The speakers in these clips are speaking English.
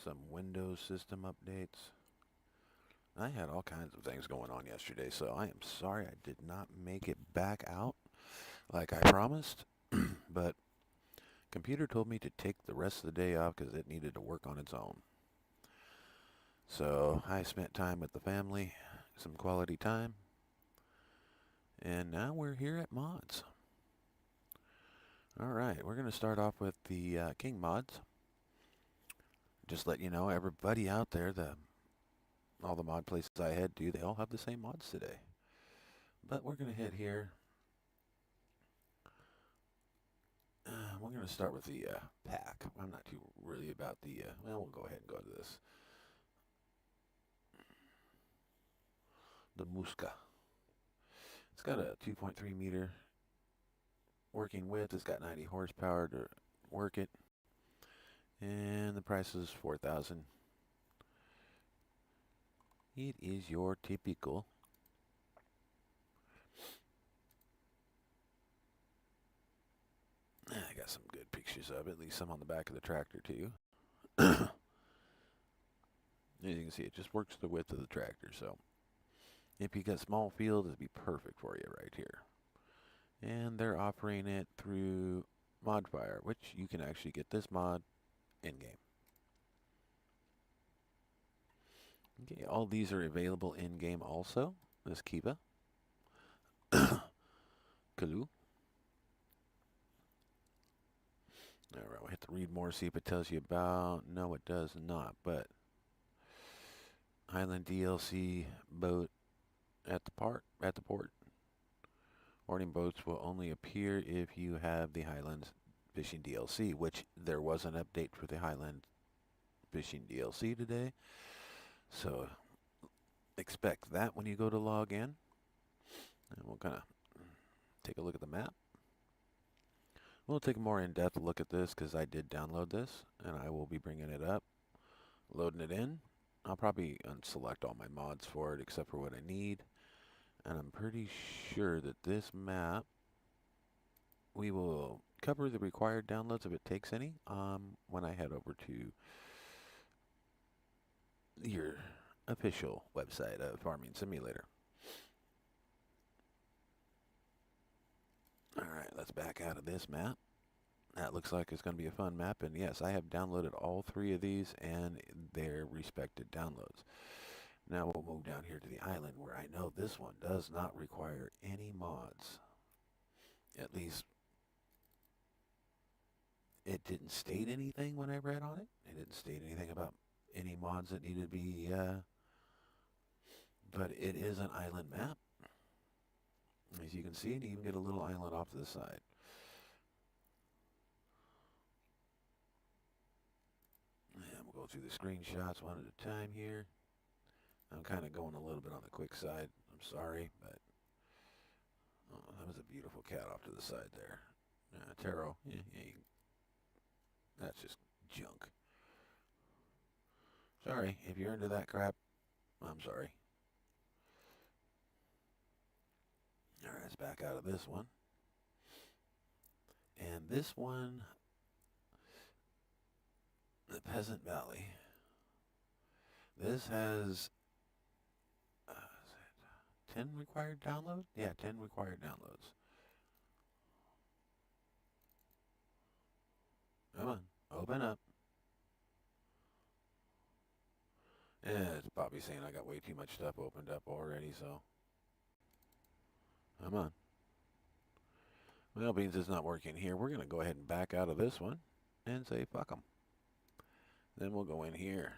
some Windows system updates. I had all kinds of things going on yesterday, so I am sorry I did not make it back out like I promised. But computer told me to take the rest of the day off because it needed to work on its own. So I spent time with the family, some quality time, and now we're here at mods. Alright, we're going to start off with the King mods. Just let you know, everybody out there, all the mod places I head to, they all have the same mods today. But we're going to head here. We're going to start with the pack. I'm not too really about the, well, we'll go ahead and go to this. The Musca. It's got a 2.3 meter working width. It's got 90 horsepower to work it. And the price is $4,000. It is your typical I got some good pictures of it, at least some on the back of the tractor too. As you can see, it just works the width of the tractor, so if you got small field, it'd be perfect for you right here. And they're offering it through Modfire, which you can actually get this mod in-game. Okay, all these are available in-game also. This Kiva. Kalu. Alright, we'll hit the read more, see if it tells you about. No, it does not, but Highland DLC boat at the port. Boarding boats will only appear if you have the Highlands Fishing DLC, which there was an update for the Highland Fishing DLC today. So expect that when you go to log in. And we'll kind of take a look at the map. We'll take a more in-depth look at this because I did download this, and I will be bringing it up, loading it in. I'll probably unselect all my mods for it except for what I need. And I'm pretty sure that this map, we will cover the required downloads if it takes any when I head over to your official website of Farming Simulator. Alright, let's back out of this map. That looks like it's going to be a fun map, and yes, I have downloaded all three of these and their respected downloads. Now we'll move down here to the island where I know this one does not require any mods. At least it didn't state anything when I read on it. It didn't state anything about any mods that needed to be, but it is an island map. As you can see, you even get a little island off to the side. And we'll go through the screenshots one at a time here. I'm kind of going a little bit on the quick side. I'm sorry, but that was a beautiful cat off to the side there. Taro, that's just junk. Sorry, if you're into that crap, I'm sorry. Alright, let's back out of this one. And this one, the Peasant Valley. This has 10 required downloads? Yeah, 10 required downloads. Come on, open up. Yeah, it's Bobby saying I got way too much stuff opened up already, so. Come on. Well, beans is not working here. We're going to go ahead and back out of this one and say fuck them. Then we'll go in here.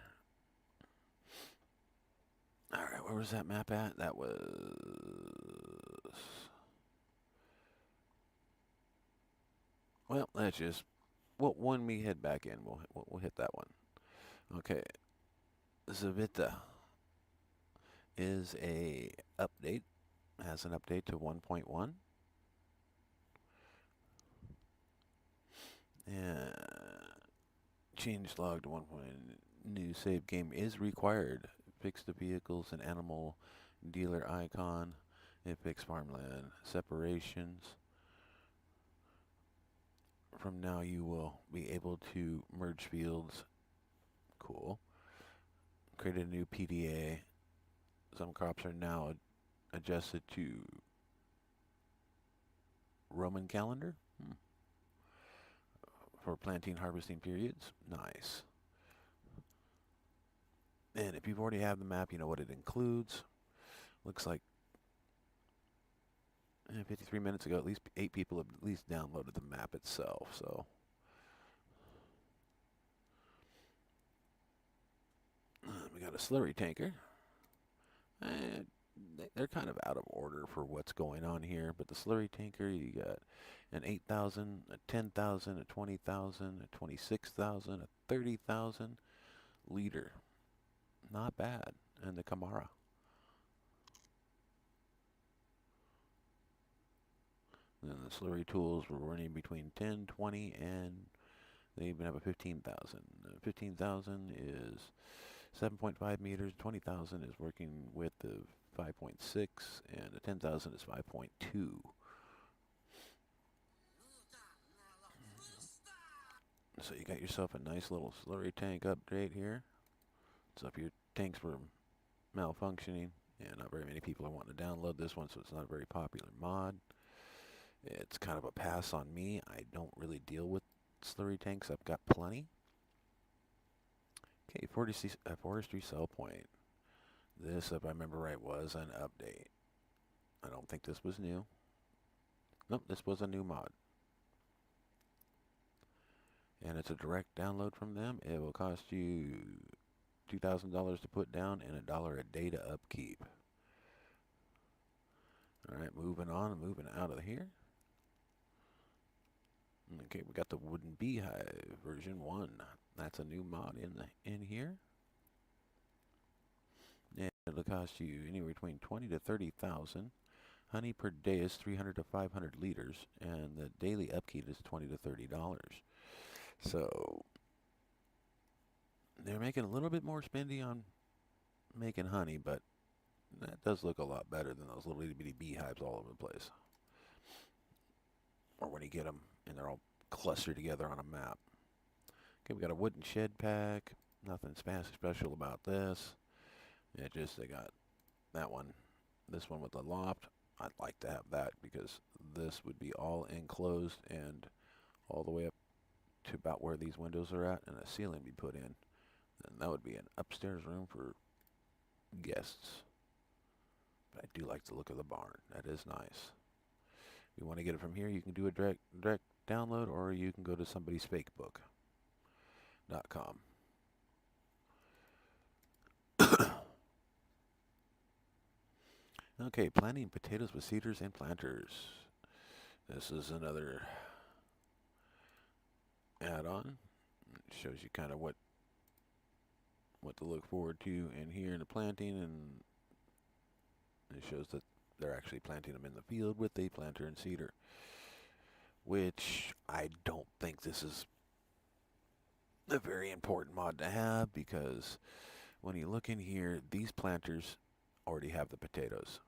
Alright, where was that map at? That was... Well, that's just... Well, when we head back in, we'll hit that one. Okay. Zavita is a update. Has an update to 1.1. And change log to 1. New save game is required. Fix the vehicles and animal dealer icon. It fixed farmland separations. From now you will be able to merge fields. Cool. created a new PDA. Some crops are now adjusted to Roman calendar for planting harvesting periods. Nice. And if you've already have the map, you know what it includes. Looks like 53 minutes ago, at least 8 people have at least downloaded the map itself. So we got a slurry tanker. They're kind of out of order for what's going on here, but the slurry tanker, you got an 8,000, a 10,000, a 20,000, a 26,000, a 30,000 liter. Not bad. And the Camara. And then the slurry tools were running between 10, 20, and they even have a 15,000. 15,000 is 7.5 meters. 20,000 is working with the 5.6, and the 10,000 is 5.2. So you got yourself a nice little slurry tank upgrade here. So if your tanks were malfunctioning, and not very many people are wanting to download this one, so it's not a very popular mod. It's kind of a pass on me. I don't really deal with slurry tanks. I've got plenty. Okay, forestry sell point. This, if I remember right, was an update. I don't think this was new. Nope, this was a new mod. And it's a direct download from them. It will cost you $2,000 to put down and $1 a day to upkeep. Alright, moving on, moving out of here. Okay, we got the wooden beehive version 1. That's a new mod in here. And it'll cost you anywhere between 20 to 30,000. Honey per day is 300 to 500 liters, and the daily upkeep is $20 to $30. So they're making a little bit more spendy on making honey, but that does look a lot better than those little itty bitty beehives all over the place. Or when you get them and they're all clustered together on a map. Okay, we got a wooden shed pack. Nothing special about this. It just, they got that one. This one with the loft. I'd like to have that because this would be all enclosed and all the way up to about where these windows are at, and a ceiling be put in. And that would be an upstairs room for guests. But I do like the look of the barn. That is nice. If you want to get it from here, you can do a direct download, or you can go to somebody's fakebook.com. Okay, planting potatoes with seeders and planters. This is another add-on. It shows you kind of what to look forward to in here in the planting, and it shows that they're actually planting them in the field with a planter and seeder, which I don't think this is a very important mod to have, because when you look in here, these planters already have the potatoes.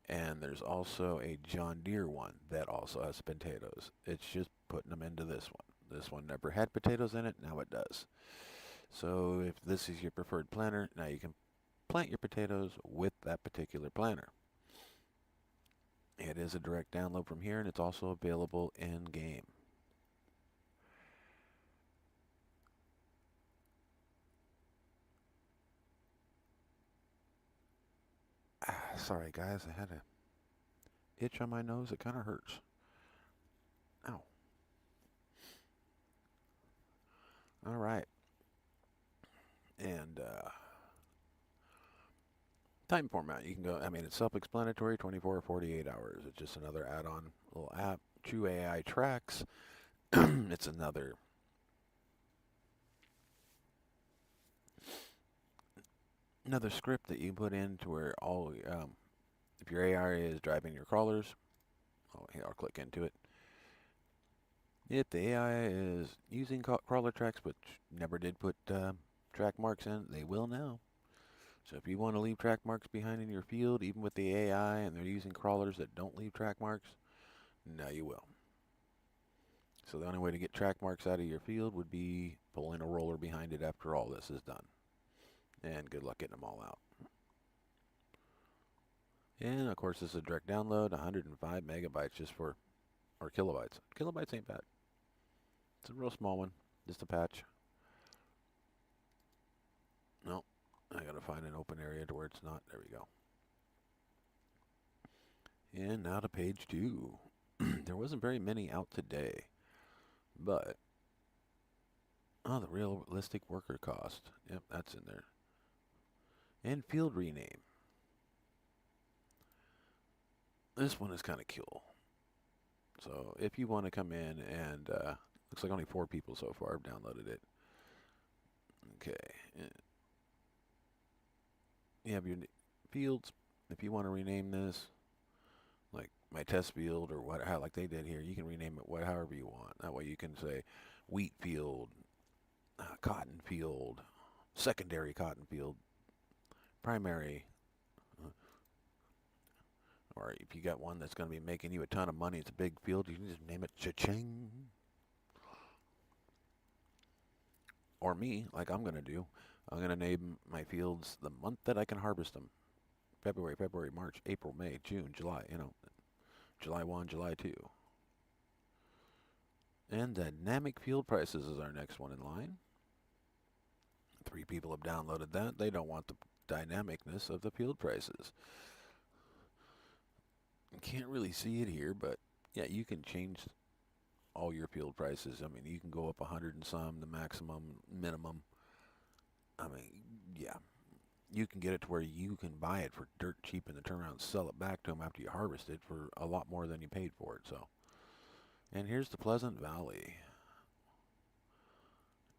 And there's also a John Deere one that also has potatoes. It's just putting them into this one. This one never had potatoes in it, now it does. So if this is your preferred planter, now you can plant your potatoes with that particular planter. It is a direct download from here, and it's also available in game. Sorry guys, I had a itch on my nose. It kind of hurts. Ow. Alright. And time format, you can go, I mean, it's self-explanatory, 24 or 48 hours. It's just another add-on little app. True AI Tracks. It's another script that you put in to where all, if your AI is driving your crawlers, I'll click into it. If the AI is using crawler tracks but never did put track marks in, they will now. So if you want to leave track marks behind in your field, even with the AI, and they're using crawlers that don't leave track marks, now you will. So the only way to get track marks out of your field would be pulling a roller software behind it after all this is done. And good luck getting them all out. And of course, this is a direct download, 105 megabytes just for, or kilobytes. Kilobytes ain't bad. It's a real small one, just a patch. No, I gotta find an open area to where it's not. There we go. And now to page 2. There wasn't very many out today, but oh, the realistic worker cost. Yep, that's in there. And field rename. This one is kind of cool. So if you want to come in and looks like only 4 people so far have downloaded it. Okay. You have your fields. If you want to rename this, like my test field or what, how like they did here, you can rename it however you want. That way you can say wheat field, cotton field, secondary cotton field, primary. Or if you got one that's going to be making you a ton of money, it's a big field, you can just name it cha-ching. Or me, like I'm going to do. I'm going to name my fields the month that I can harvest them. February, March, April, May, June, July, July 1, July 2. And dynamic field prices is our next one in line. 3 people have downloaded that. They don't want the dynamicness of the field prices. You can't really see it here, but yeah, you can change all your field prices. I mean, you can go up 100 and some, the maximum, minimum. I mean, yeah. You can get it to where you can buy it for dirt cheap and then turn around and sell it back to them after you harvest it for a lot more than you paid for it. So, and here's the Pleasant Valley.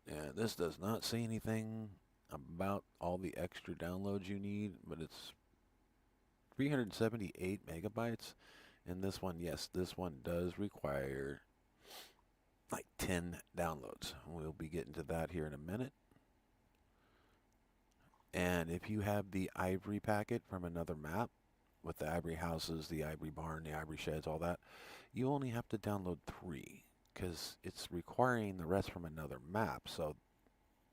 And this does not say anything about all the extra downloads you need, but it's 378 megabytes. And this one, yes, this one does require like 10 downloads. We'll be getting to that here in a minute. And if you have the ivory packet from another map, with the ivory houses, the ivory barn, the ivory sheds, all that, you only have to download 3, because it's requiring the rest from another map, so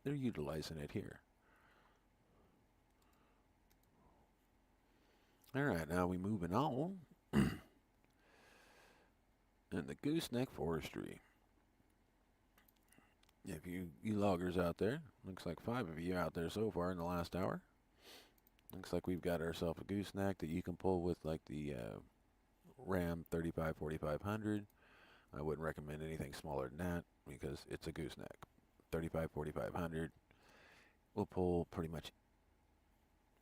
they're utilizing it here. Alright, now we moving on. And the gooseneck forestry. If you loggers out there, looks like 5 of you out there so far in the last hour. Looks like we've got ourselves a gooseneck that you can pull with like the RAM 4500. I wouldn't recommend anything smaller than that because it's a gooseneck. 4500 will pull pretty much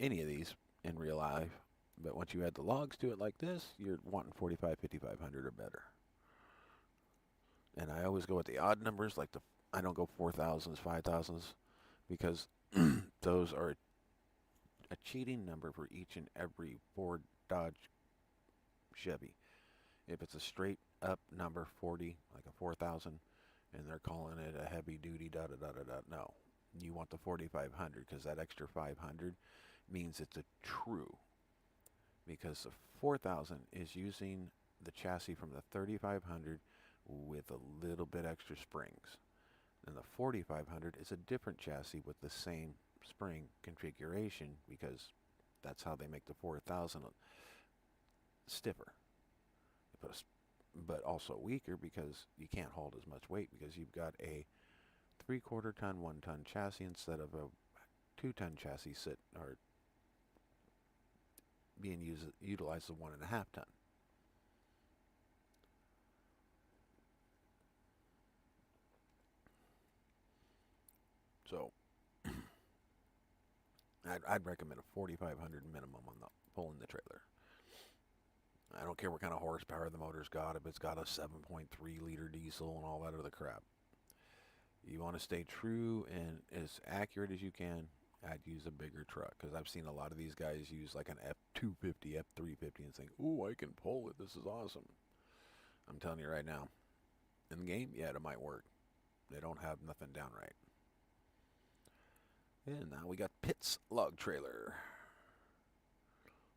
any of these in real life. But once you add the logs to it like this, you're wanting 5500 or better. And I always go with the odd numbers, like I don't go 4000s, 5000s, because those are a cheating number for each and every Ford, Dodge, Chevy. If it's a straight up number 40, like a 4000, and they're calling it a heavy duty no. You want the 4500 because that extra 500 means it's a true. Because the 4000 is using the chassis from the 3500 with a little bit extra springs. And the 4500 is a different chassis with the same spring configuration because that's how they make the 4000 stiffer. But also weaker because you can't hold as much weight because you've got a 3/4 ton, 1 ton chassis instead of a 2 ton chassis being utilized as 1.5 ton. So I'd recommend a 4500 minimum on pulling the trailer. I don't care what kind of horsepower the motor's got, if it's got a 7.3 liter diesel and all that other crap. You want to stay true and as accurate as you can, I'd use a bigger truck. Because I've seen a lot of these guys use like an F250, F350 and think, ooh, I can pull it, this is awesome. I'm telling you right now, in the game, yeah, it might work. They don't have nothing down right. And now we got Pitt's log trailer.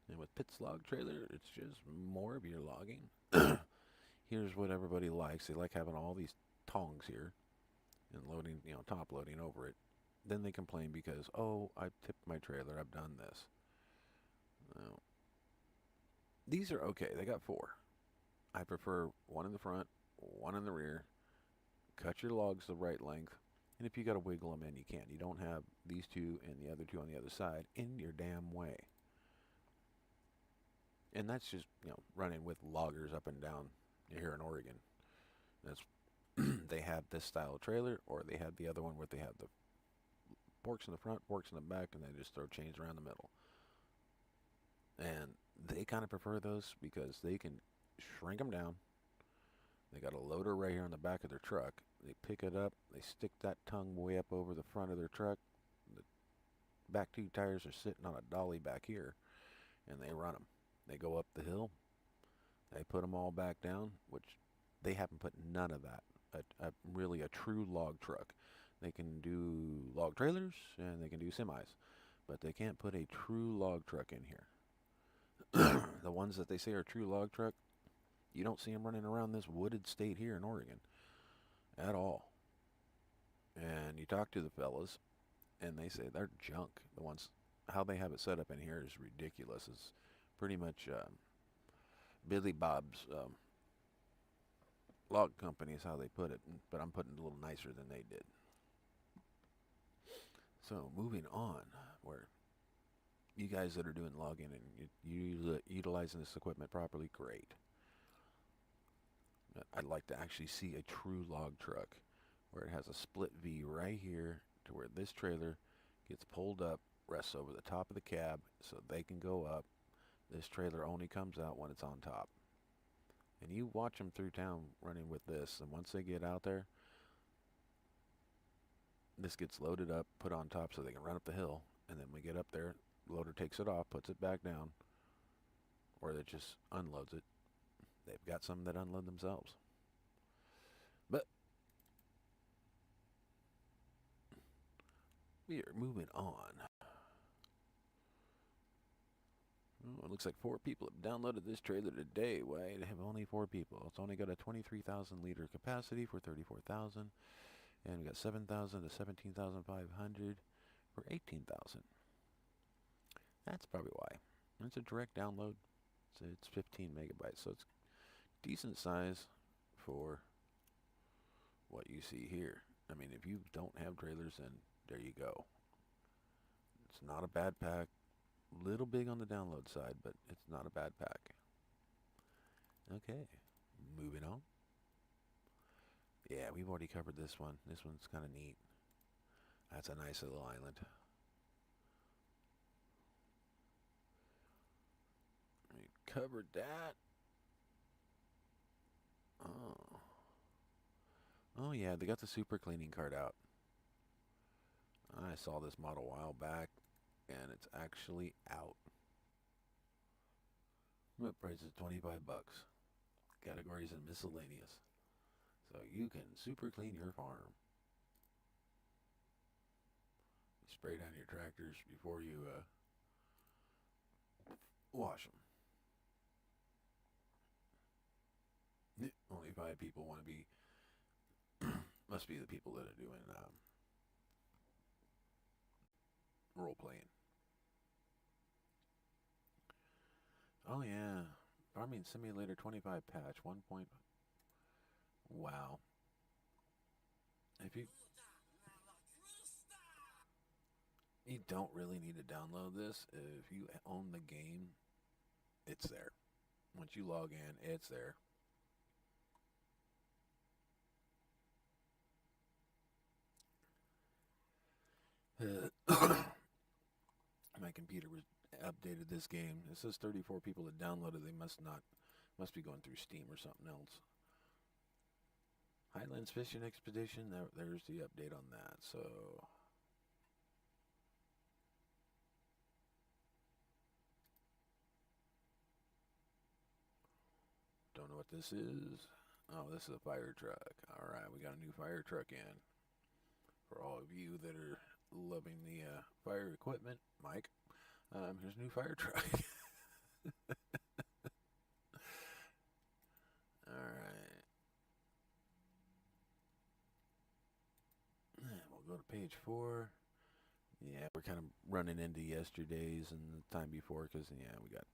And with Pitt's log trailer, it's just more of your logging. Here's what everybody likes. They like having all these tongs here. and loading, top loading over it. Then they complain because, oh, I tipped my trailer, I've done this. Well, these are okay. They got 4. I prefer one in the front, one in the rear. Cut your logs the right length. And if you got to wiggle them in, you can. You don't have these 2 and the other 2 on the other side in your damn way. And that's just, running with loggers up and down here in Oregon. That's they have this style of trailer, or they have the other one where they have the forks in the front, forks in the back, and they just throw chains around the middle. And they kind of prefer those because they can shrink them down. They got a loader right here on the back of their truck. They pick it up, they stick that tongue way up over the front of their truck. The back 2 tires are sitting on a dolly back here, and they run them. They go up the hill, they put them all back down, which they haven't put none of that. Really a true log truck. They can do log trailers and they can do semis, but they can't put a true log truck in here. The ones that they say are true log truck, you don't see them running around this wooded state here in Oregon at all. And you talk to the fellas, and they say they're junk. The ones, how they have it set up in here is ridiculous. It's pretty much Billy Bob's log company is how they put it, but I'm putting it a little nicer than they did. So moving on, where you guys that are doing logging and you utilizing this equipment properly, great. I'd like to actually see a true log truck where it has a split V right here to where this trailer gets pulled up, rests over the top of the cab so they can go up. This trailer only comes out when it's on top. And you watch them through town running with this, and once they get out there, this gets loaded up, put on top so they can run up the hill, and then we get up there, loader takes it off, puts it back down, or it just unloads it. They've got some that unload themselves. But we are moving on. Oh, it looks like 4 people have downloaded this trailer today. Why they have only 4 people? It's only got a 23,000 liter capacity for 34,000, and we got 7,000 to 17,500 for 18,000. That's probably why. It's a direct download. So it's 15 megabytes, so it's decent size for what you see here. I mean, if you don't have trailers, then there you go. It's not a bad pack. Little big on the download side, but it's not a bad pack. Okay, moving on. Yeah, we've already covered this one. This one's kind of neat. That's a nice little island. We covered that. Oh yeah, they got the super cleaning card out. I saw this model a while back, and it's actually out. What price is 25 bucks? Categories and miscellaneous. So you can super clean your farm. You spray down your tractors before you wash them. Only 5 people want to be, must be the people that are doing role playing. Oh yeah, Farming Simulator 25 patch 1. Wow. If you don't really need to download this. If you own the game, it's there. Once you log in, it's there. My computer was updated this game. It says 34 people that downloaded. They must be going through Steam or something else. Highlands Fishing Expedition. There's the update on that. So don't know what this is. Oh, this is a fire truck. All right, we got a new fire truck in. For all of you that are loving the fire equipment, Mike, here's a new fire truck. All right. Page 4. Yeah, we're kind of running into yesterday's and the time before because, yeah, we got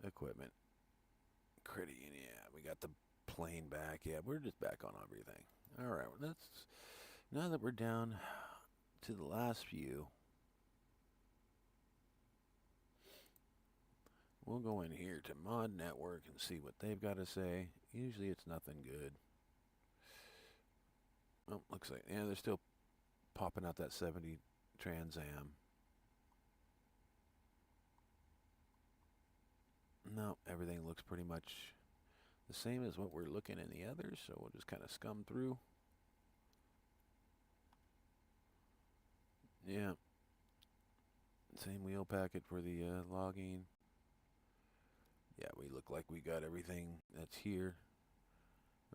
equipment. Critty, yeah, we got the plane back. Yeah, we're just back on everything. All right, now that we're down to the last few, we'll go in here to Mod Network and see what they've got to say. Usually it's nothing good. Oh, looks like, yeah, they're still popping out that 70 Trans Am. No, everything looks pretty much the same as what we're looking in the others, so we'll just kind of scum through. Yeah. Same wheel packet for the logging. Yeah, we look like we got everything that's here.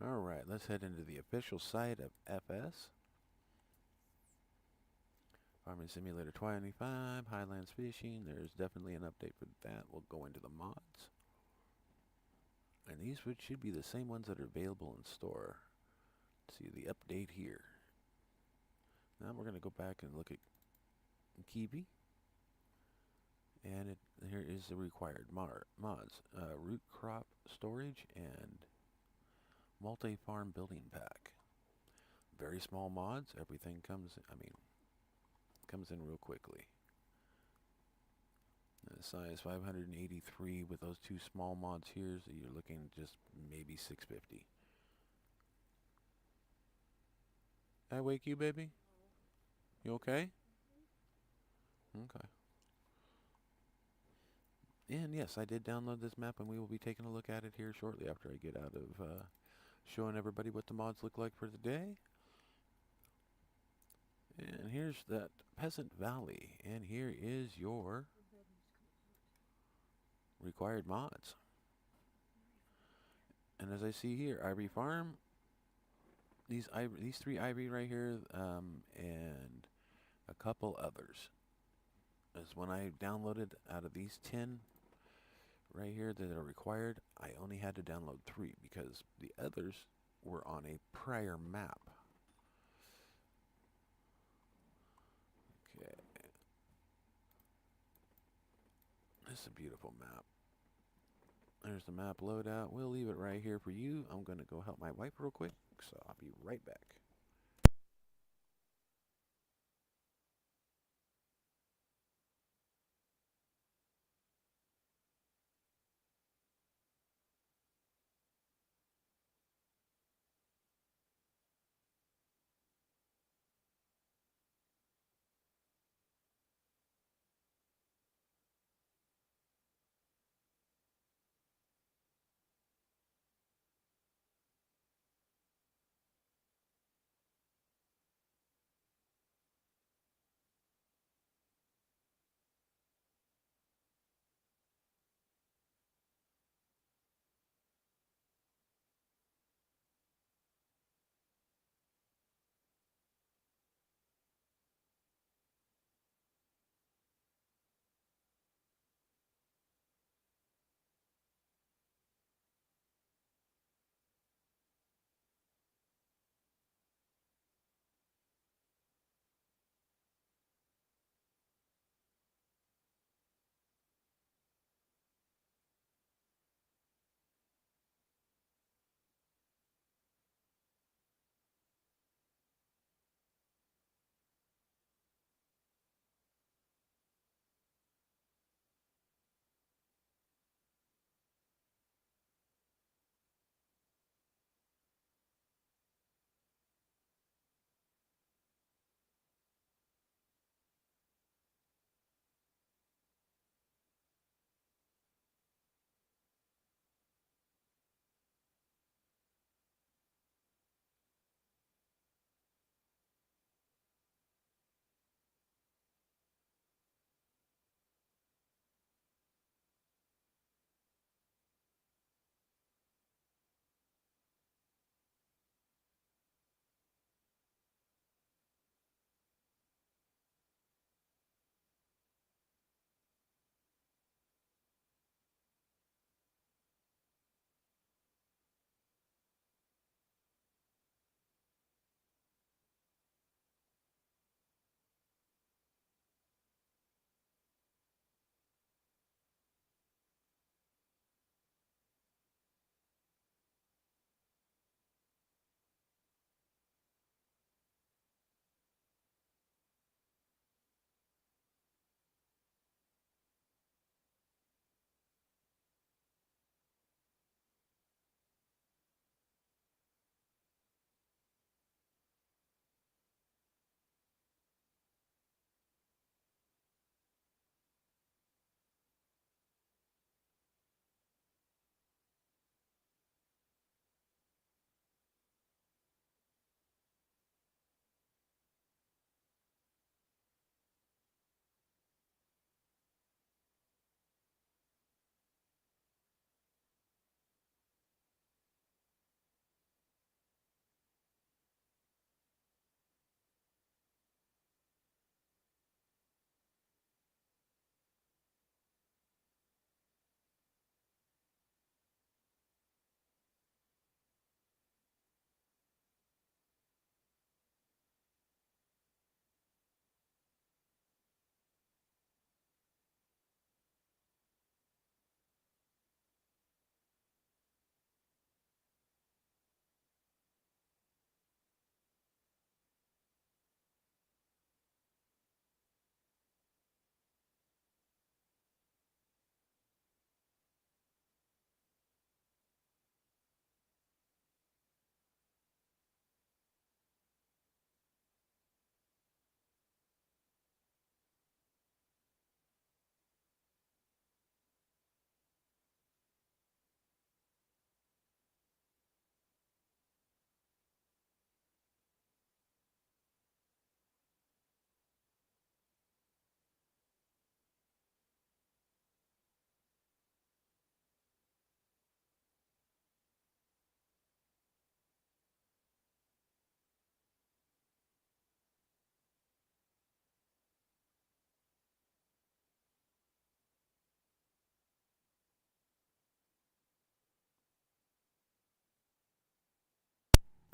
Alright, let's head into the official site of FS. Farming Simulator 25, Highlands Fishing. There's definitely an update for that. We'll go into the mods. And these should be the same ones that are available in store. See the update here. Now we're going to go back and look at Kiwi. And here is the required mods. Root crop storage and multi-farm building pack. Very small mods. Everything comes in real quickly. Size 583 with those two small mods here, so you're looking just maybe 650. I wake you, baby? You okay? Okay. And yes, I did download this map, and we will be taking a look at it here shortly after I get out of showing everybody what the mods look like for the day. And here's that Peasant Valley, and here is your required mods. And as I see here, Ivory Farm, these three Ivory right here, and a couple others. As when I downloaded out of these 10 right here that are required, I only had to download 3 because the others were on a prior map. Okay. This is a beautiful map. There's the map loadout. We'll leave it right here for you. I'm going to go help my wife real quick, so I'll be right back.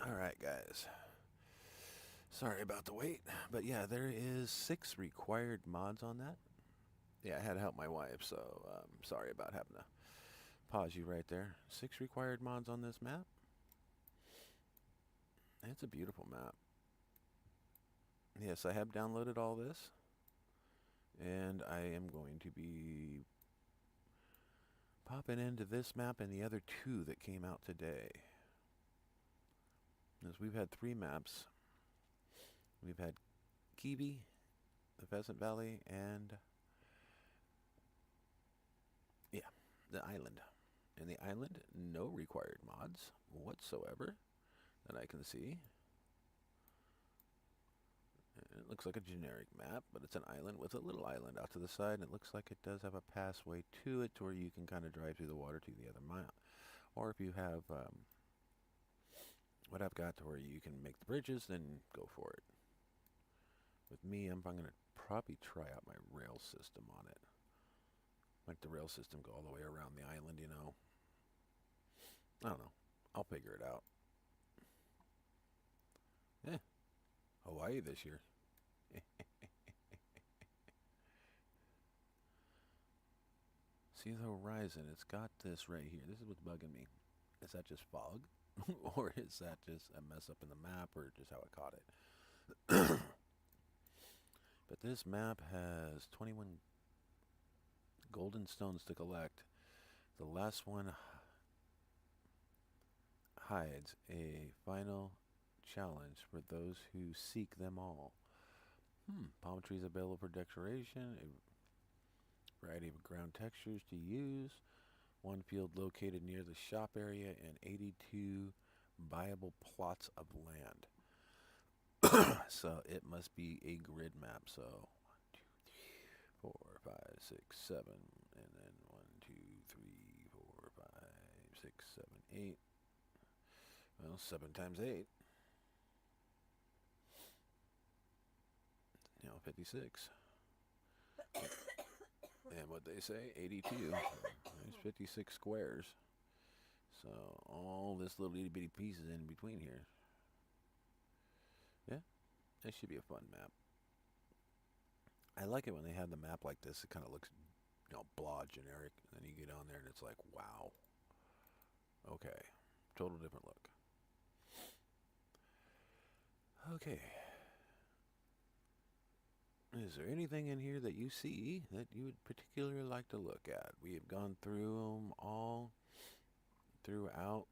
Alright, guys. Sorry about the wait. But yeah, there is 6 required mods on that. Yeah, I had to help my wife, so sorry about having to pause you right there. 6 required mods on this map. It's a beautiful map. Yes, I have downloaded all this. And I am going to be popping into this map and the other 2 that came out today. As we've had 3 maps. We've had Kiwi, the Pheasant Valley, and yeah, the island. And the island, no required mods whatsoever that I can see. It looks like a generic map, but it's an island with a little island out to the side, and it looks like it does have a passway to it to where you can kind of drive through the water to the other mile. Or if you have what I've got to where you can make the bridges, then go for it. With me, I'm going to probably try out my rail system on it. Like the rail system go all the way around the island, you know. I don't know. I'll figure it out. Yeah. Hawaii this year. See the horizon, it's got this right here. This is what's bugging me. Is that just fog? Or is that just a mess up in the map, or just how I caught it? But this map has 21 golden stones to collect. The last one hides a final challenge for those who seek them all. Palm trees available for decoration, a variety of ground textures to use, 1 field located near the shop area, and 82 viable plots of land. So it must be a grid map. So 1, 2, 3, 4, 5, 6, 7, and then 1, 2, 3, 4, 5, 6, 7, 8. Well, 7 times 8. 56. And what they say, 82. There's 56 squares. So all this little itty bitty pieces in between here. Yeah, that should be a fun map. I like it when they have the map like this. It kind of looks, blah, generic. And then you get on there and it's like, wow. Okay, total different look. Okay. Is there anything in here that you see that you would particularly like to look at? We have gone through them all throughout.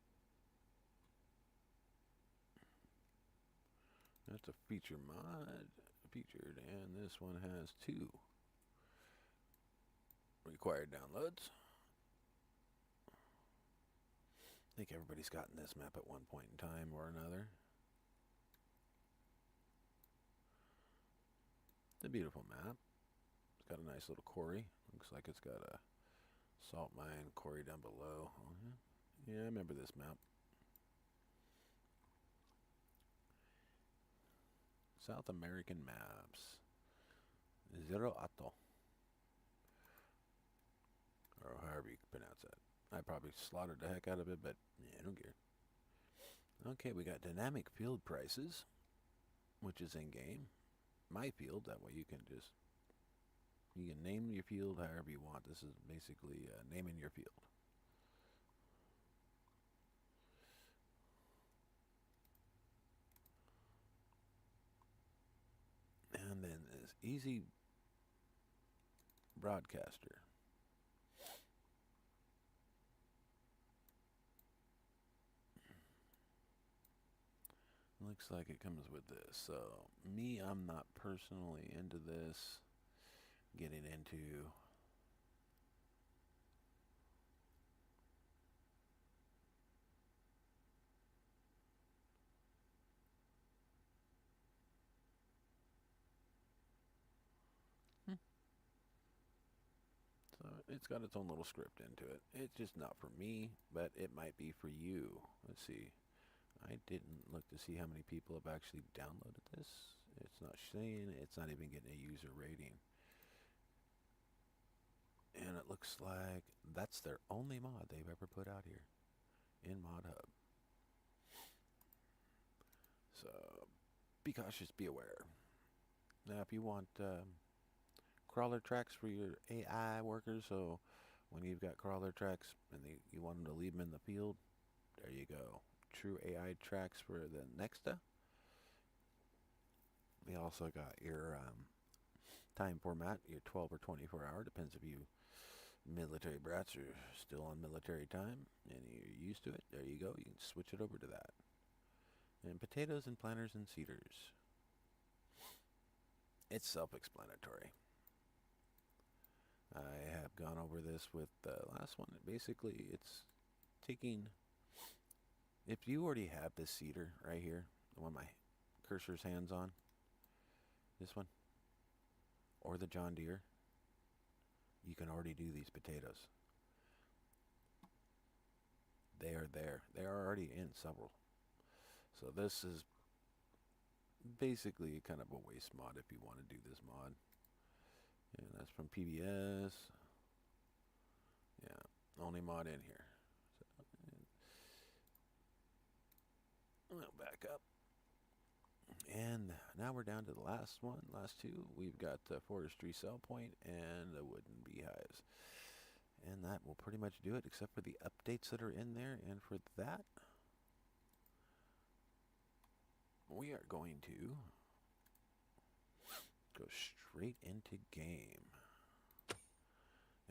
That's a feature mod, featured, and this one has 2 required downloads. I think everybody's gotten this map at one point in time or another. It's a beautiful map. It's got a nice little quarry. Looks like it's got a salt mine quarry down below. Yeah, I remember this map. South American maps. Zero Atto. Or however you pronounce that. I probably slaughtered the heck out of it, but yeah, I don't care. Okay, we got dynamic field prices, which is in game. My field, that way you can name your field however you want. This is basically naming your field. And then this easy broadcaster. Looks like it comes with this. So me, I'm not personally into this. Getting into so it's got its own little script into it. It's just not for me, but it might be for you. Let's see. I didn't look to see how many people have actually downloaded this. It's not saying, it's not even getting a user rating. And it looks like that's their only mod they've ever put out here in Mod Hub. So be cautious, be aware. Now, if you want crawler tracks for your AI workers, so when you've got crawler tracks and you want them to leave them in the field, there you go. True AI tracks for the Nexta. We also got your time format, your 12 or 24 hour, depends if you military brats are still on military time and you're used to it. There you go. You can switch it over to that. And potatoes and planters and seeders. It's self-explanatory. I have gone over this with the last one. Basically, it's taking, if you already have this seeder right here, the one my cursor's hands on, this one, or the John Deere, you can already do these potatoes. They are there. They are already in several. So this is basically kind of a waste mod if you want to do this mod. And that's from PBS. Yeah, only mod in here. So, I'll back up. And now we're down to the last one, last two. We've got the forestry cell point and the wooden beehives. And that will pretty much do it, except for the updates that are in there. And for that, we are going to go straight into game.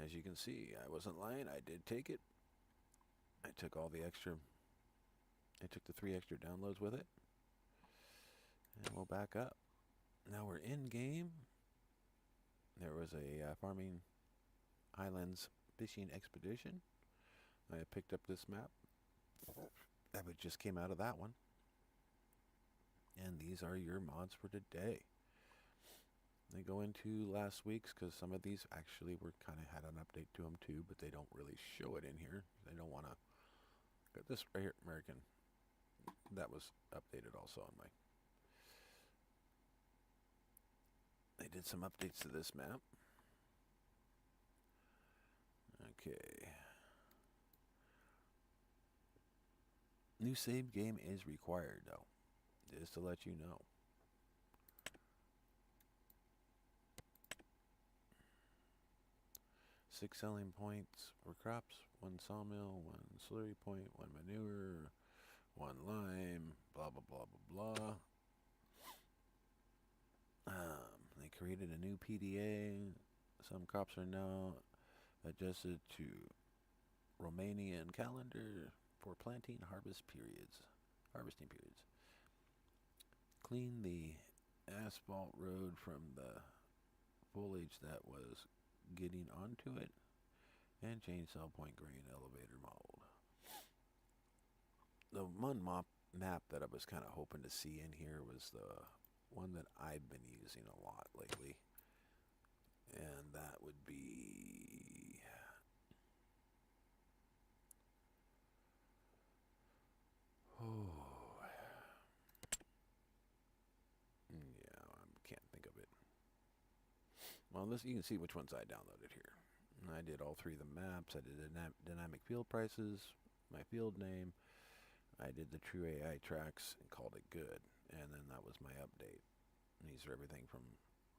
As you can see, I wasn't lying. I did take it. I took all the extra. I took the 3 extra downloads with it. And we'll back up. Now we're in game. There was a Farming Highlands fishing expedition. I picked up this map. That just came out of that one. And these are your mods for today. They go into last week's because some of these actually were kind of had an update to them too, but they don't really show it in here. They don't want to. Got this right here, American. That was updated also on my. They did some updates to this map. Okay. New save game is required though, just to let you know. Six selling points for crops, 1 sawmill, 1 slurry point, 1 manure, 1 lime, blah, blah, blah, blah, blah. They created a new PDA. Some crops are now adjusted to Romanian calendar for planting harvesting periods. Clean the asphalt road from the foliage that was getting onto it, and change cell point grain elevator mold. The one map that I was kind of hoping to see in here was the one that I've been using a lot lately, and that would be yeah, I can't think of it. Well, this you can see which ones I downloaded here. I did all 3 of the maps. I did dynamic field prices, my field name. I did the true AI tracks and called it good. And then that was my update. And these are everything from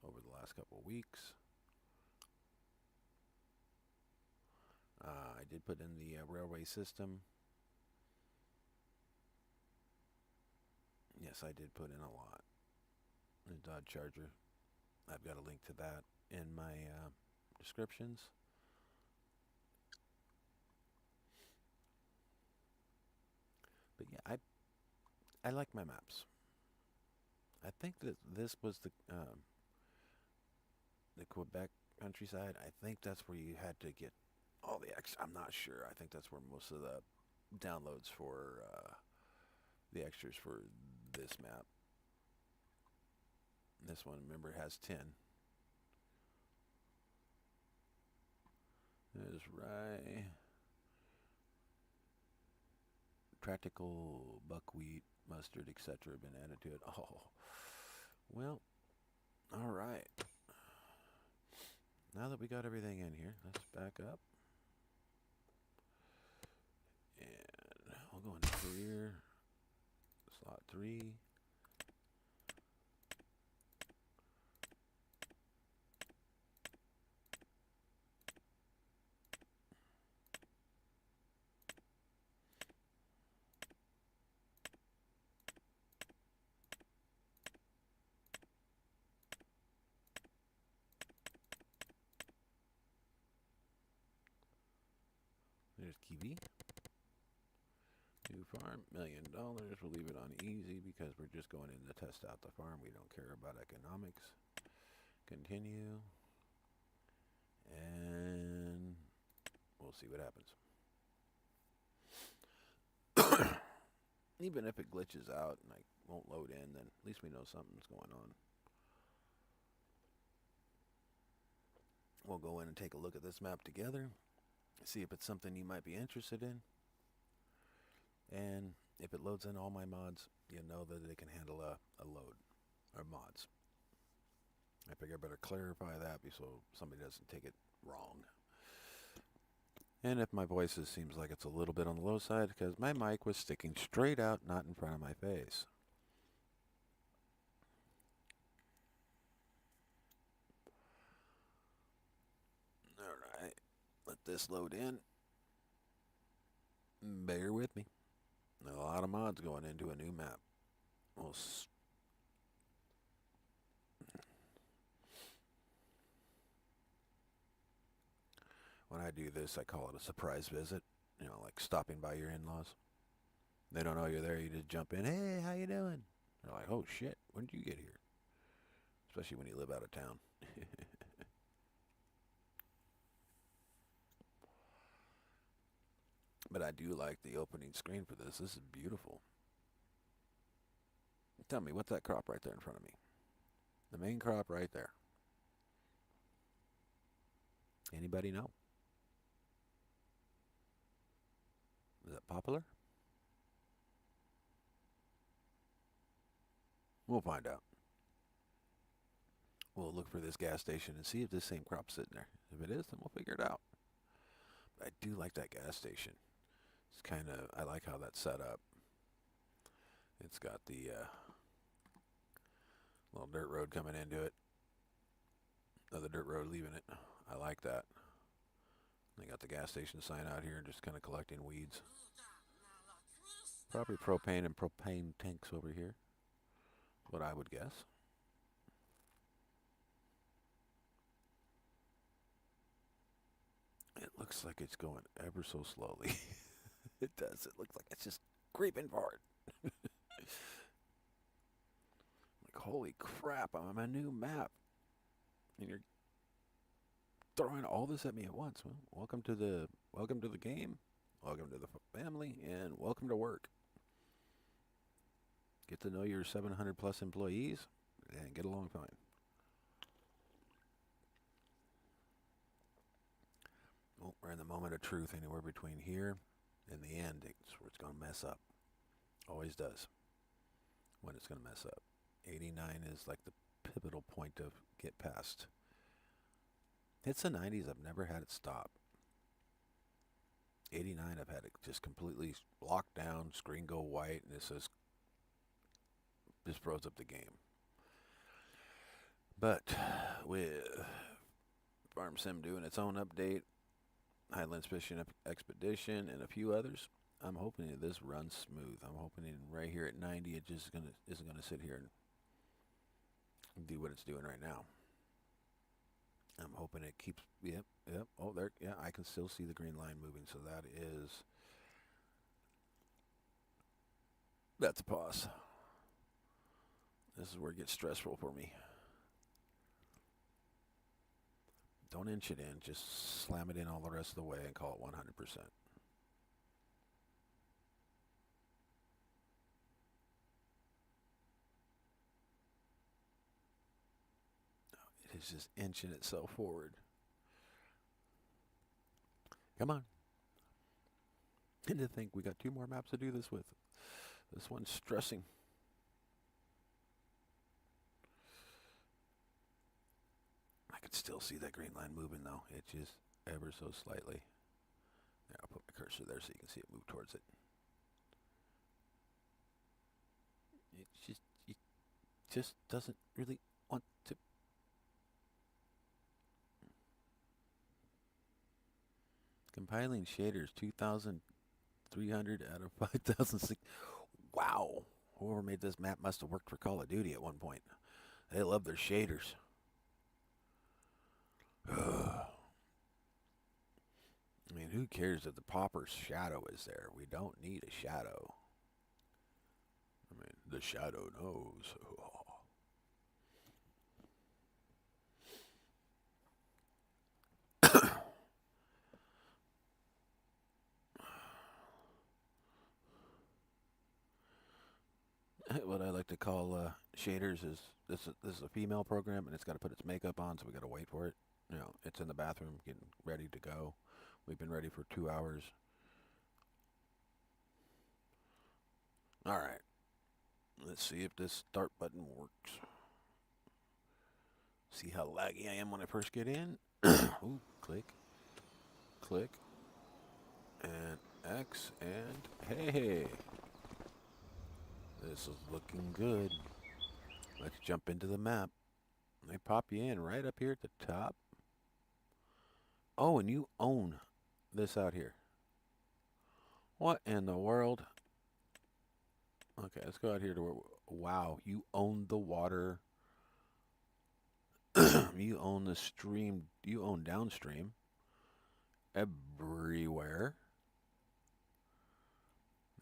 over the last couple of weeks. I did put in the railway system. Yes, I did put in a lot. The Dodge Charger. I've got a link to that in my descriptions. But yeah, I like my maps. I think that this was the Quebec countryside. I think that's where you had to get all the extra. I'm not sure. I think that's where most of the downloads for the extras for this map. This one, remember, has 10. There's rye, practical buckwheat, mustard, etc. have been added to it. Oh, well, all right. Now that we got everything in here, let's back up. And we'll go into career, slot 3. TV. New farm, $1 million. We'll leave it on easy because we're just going in to test out the farm. We don't care about economics. Continue. And we'll see what happens. Even if it glitches out and I won't load in, then at least we know something's going on. We'll go in and take a look at this map together, see if it's something you might be interested in. And if it loads in all my mods, you know that it can handle a load or mods. I figure I better clarify that so somebody doesn't take it wrong. And if my voice seems like it's a little bit on the low side, because my mic was sticking straight out, not in front of my face. Alright, let this load in. Bear with me. A lot of mods going into a new map. When I do this, I call it a surprise visit. You know, like stopping by your in-laws. They don't know you're there. You just jump in. Hey, how you doing? They're like, oh shit, when did you get here? Especially when you live out of town. But I do like the opening screen for this. This is beautiful. Tell me, what's that crop right there in front of me? The main crop right there. Anybody know? Is that poplar? We'll find out. We'll look for this gas station and see if this same crop's sitting there. If it is, then we'll figure it out. But I do like that gas station. It's kind of, I like how that's set up. It's got the little dirt road coming into it. Another dirt road leaving it. I like that. They got the gas station sign out here, just kind of collecting weeds. Probably propane and propane tanks over here. What I would guess. It looks like it's going ever so slowly. It does. It looks like it's just creeping forward. Like, holy crap, I'm on a new map. And you're throwing all this at me at once. Well, welcome to the game. Welcome to the family, and welcome to work. Get to know your 700 plus employees and get along fine. Well, we're in the moment of truth. Anywhere between here and the end, it's where it's going to mess up. Always does when it's going to mess up. 89 is like the pivotal point of get past. It's the 90s. I've never had it stop. 89, I've had it just completely locked down, screen go white, and it says, just froze up the game. But with Farm Sim doing its own update, Highlands Fishing Expedition, and a few others, I'm hoping that this runs smooth. I'm hoping right here at 90, it just isn't gonna sit here and do what it's doing right now. I'm hoping it keeps. Yep. Oh, there. Yeah, I can still see the green line moving. So that's a pause. This is where it gets stressful for me. Don't inch it in. Just slam it in all the rest of the way and call it 100%. It is just inching itself forward. Come on. And to think we got 2 more maps to do this with. This one's stressing. I could still see that green line moving though. It just ever so slightly. There, I'll put my cursor there so you can see it move towards it. It just doesn't really want to. Compiling shaders, 2,300 out of 5,006. Wow. Whoever made this map must have worked for Call of Duty at one point. They love their shaders. I mean, Who cares if the popper's shadow is there? We don't need a shadow. I mean, the shadow knows. What I like to call shaders is this is a female program and it's got to put its makeup on, so we got to wait for it. You know, it's in the bathroom getting ready to go. We've been ready for 2 hours. All right. Let's see if this start button works. See how laggy I am when I first get in. Ooh, click, click, and X, and hey, this is looking good. Let's jump into the map. They pop you in right up here at the top. Oh, and you own this out here. What in the world? Okay, let's go out here to where, wow, you own the water. You own the stream. You own downstream. Everywhere.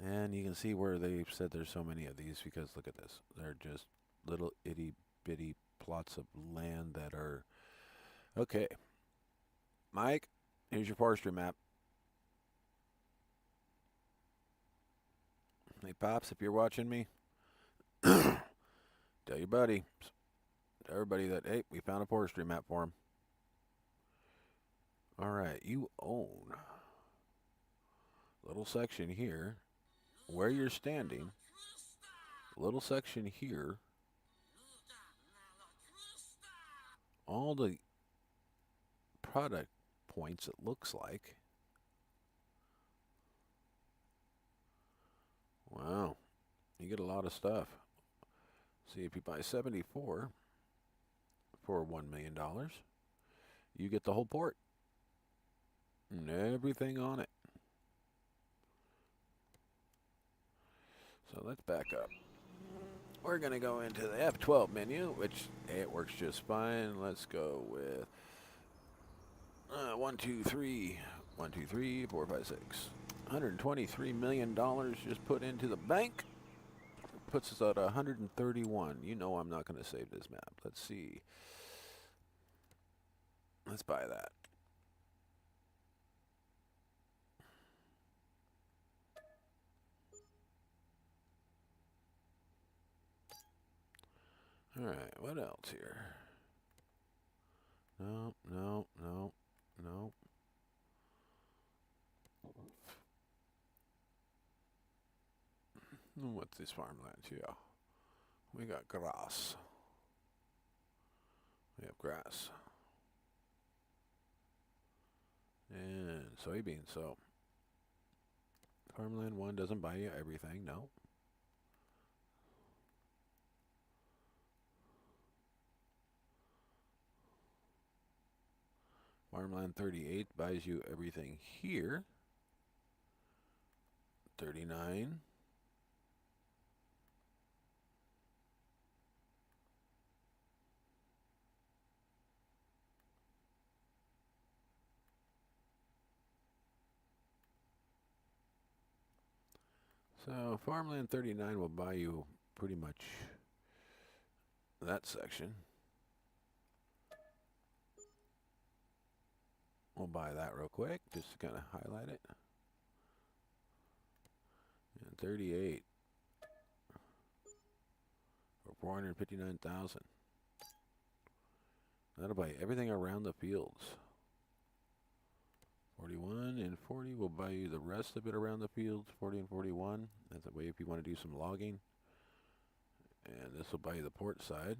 And you can see where they've said there's so many of these because look at this. They're just little itty bitty plots of land that are... Okay. Mike, here's your forestry map. Hey, Pops, if you're watching me, tell your buddy, tell everybody that, hey, we found a forestry map for him. All right, you own a little section here where you're standing, little section here, all the product points it looks like. Wow, you get a lot of stuff. See, if you buy 74 for $1 million, you get the whole port and everything on it. So let's back up. We're going to go into the F12 menu, which hey, it works just fine. Let's go with 1, 2, 3, 1, 2, 3, 4, 5, 6. $123 million just put into the bank. Puts us at 131. You know I'm not going to save this map. Let's see. Let's buy that. All right, what else here? No, no, no, no. What's this farmland here? We got grass. We have grass. And soybeans. So, farmland 1 doesn't buy you everything, no. Farmland 38 buys you everything here. 39. So Farmland 39 will buy you pretty much that section. We'll buy that real quick, just to kind of highlight it. And 38 for 459,000. That'll buy everything around the fields. 41 and 40 will buy you the rest of it around the fields. 40 and 41. That's a way if you want to do some logging. And this will buy you the port side.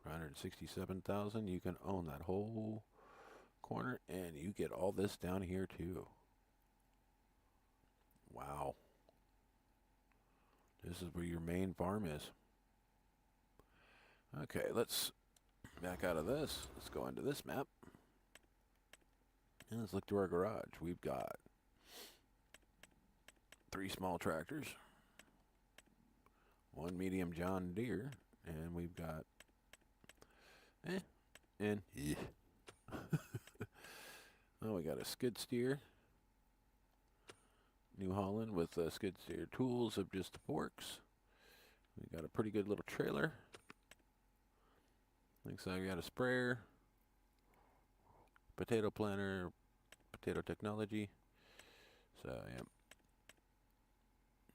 167,000. You can own that whole corner, and you get all this down here too. Wow. This is where your main farm is. Okay, let's back out of this. Let's go into this map. And let's look to our garage. We've got 3 small tractors, 1 medium John Deere, and we've got Oh, we got a skid steer. New Holland with skid steer tools of just the forks. We got a pretty good little trailer. Looks like we got a sprayer, potato planter, potato technology. So,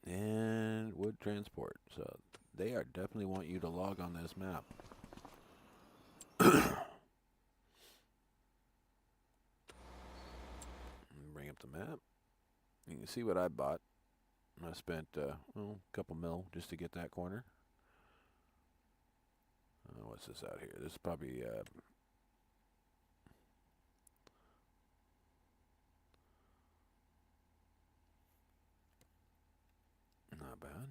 yeah. And wood transport. So, they are definitely want you to log on this map. Bring up the map. You can see what I bought. I spent a couple mil just to get that corner. What's this out here? This is probably not bad.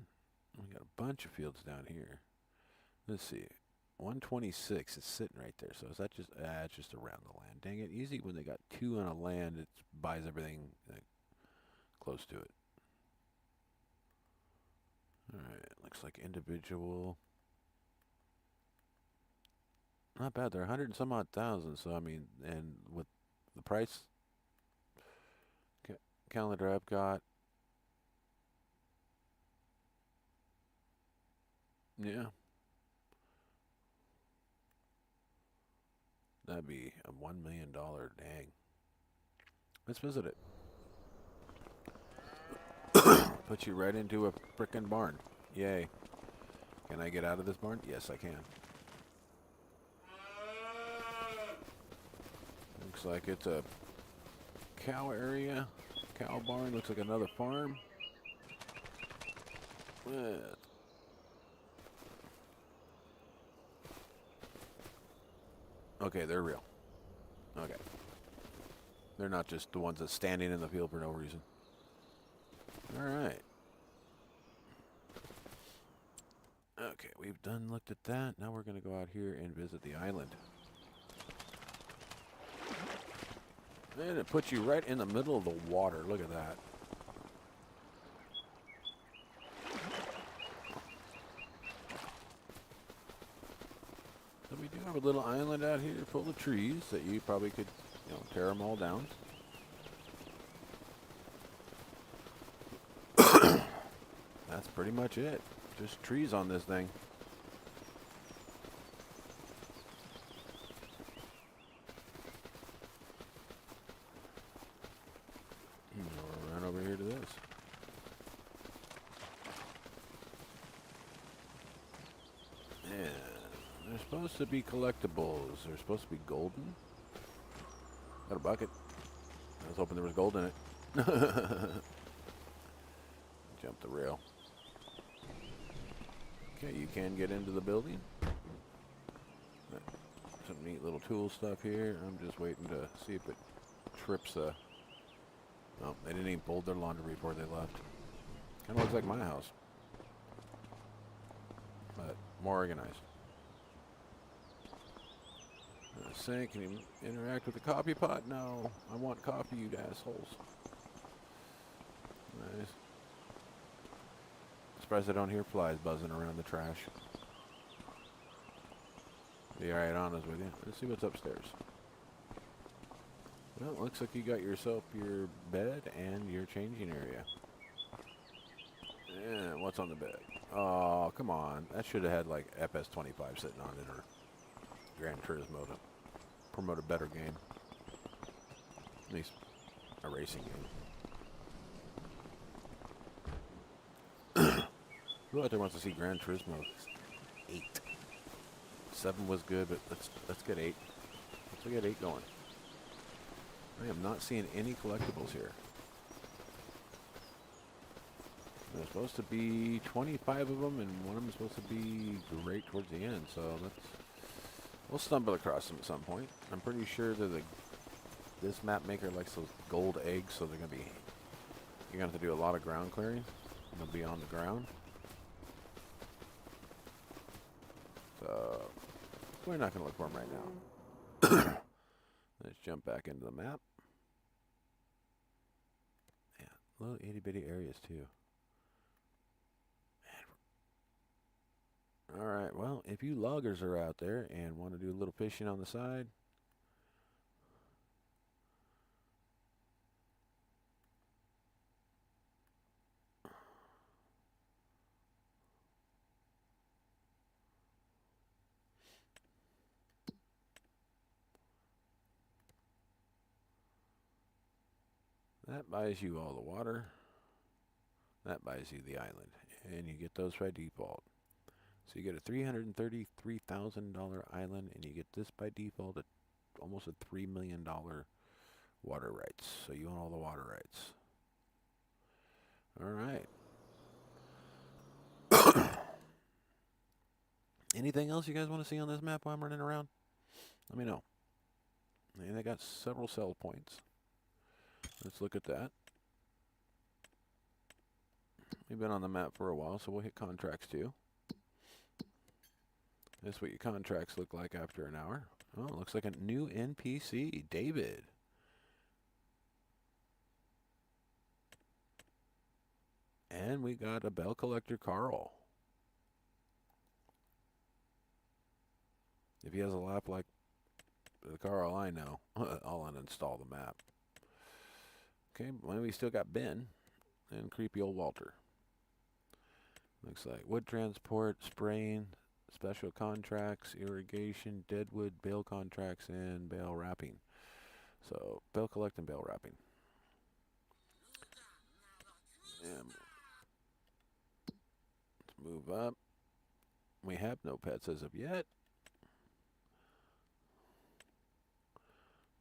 We got a bunch of fields down here. Let's see. 126 is sitting right there. So is that just it's just around the land. Dang it. Easy when they got two on a land, it buys everything close to it. Alright, looks like individual. Not bad. They're 100 and some odd thousand. So, I mean, and with the price calendar I've got, yeah, that'd be a $1 million. Dang. Let's visit it. Put you right into a frickin' barn. Yay. Can I get out of this barn? Yes, I can. Looks like it's a cow area. Cow barn. Looks like another farm. Okay, they're real. Okay. They're not just the ones that's standing in the field for no reason. Alright. Okay, we've looked at that. Now we're going to go out here and visit the island. And it puts you right in the middle of the water. Look at that. So we do have a little island out here full of trees that you probably could, tear them all down. That's pretty much it. Just trees on this thing. We'll run over here to this. Yeah, they're supposed to be collectibles. They're supposed to be golden. Got a bucket. I was hoping there was gold in it. Jump the rail. Okay, you can get into the building. Some neat little tool stuff here. I'm just waiting to see if it trips the... Oh, they didn't even fold their laundry before they left. Kind of looks like my house. But more organized. Sink, can you interact with the coffee pot? No, I want coffee, you assholes. Nice. Surprised I don't hear flies buzzing around the trash. Be alright, honest with you. Let's see what's upstairs. Well, it looks like you got yourself your bed and your changing area. Yeah, what's on the bed? Oh, come on. That should have had like FS25 sitting on it or Gran Turismo to promote a better game. At least a racing game. Who out there wants to see Gran Turismo 8? 7 was good, but let's get 8. Let's get 8 going. I am not seeing any collectibles here. There's supposed to be 25 of them, and one of them is supposed to be right towards the end. So we'll stumble across them at some point. I'm pretty sure that this map maker likes those gold eggs, so you're gonna have to do a lot of ground clearing. They'll be on the ground. So we're not gonna look for them right now. Let's jump back into the map. Yeah, little itty bitty areas too. Alright, well, if you loggers are out there and want to do a little fishing on the side, That buys you all the water. That buys you the island. And you get those by default. So you get a $333,000 island, and you get this by default at almost a $3 million water rights. So you own all the water rights. All right. Anything else you guys want to see on this map while I'm running around? Let me know. And they got several sell points. Let's look at that. We've been on the map for a while, so we'll hit contracts too. This is what your contracts look like after an hour. Oh, it looks like a new NPC, David. And we got a bell collector, Carl. If he has a lap like the Carl I know, I'll uninstall the map. Okay, well, we still got Ben and creepy old Walter. Looks like wood transport, spraying, special contracts, irrigation, deadwood, bale contracts, and bale wrapping. So, bale collect and bale wrapping. And let's move up. We have no pets as of yet.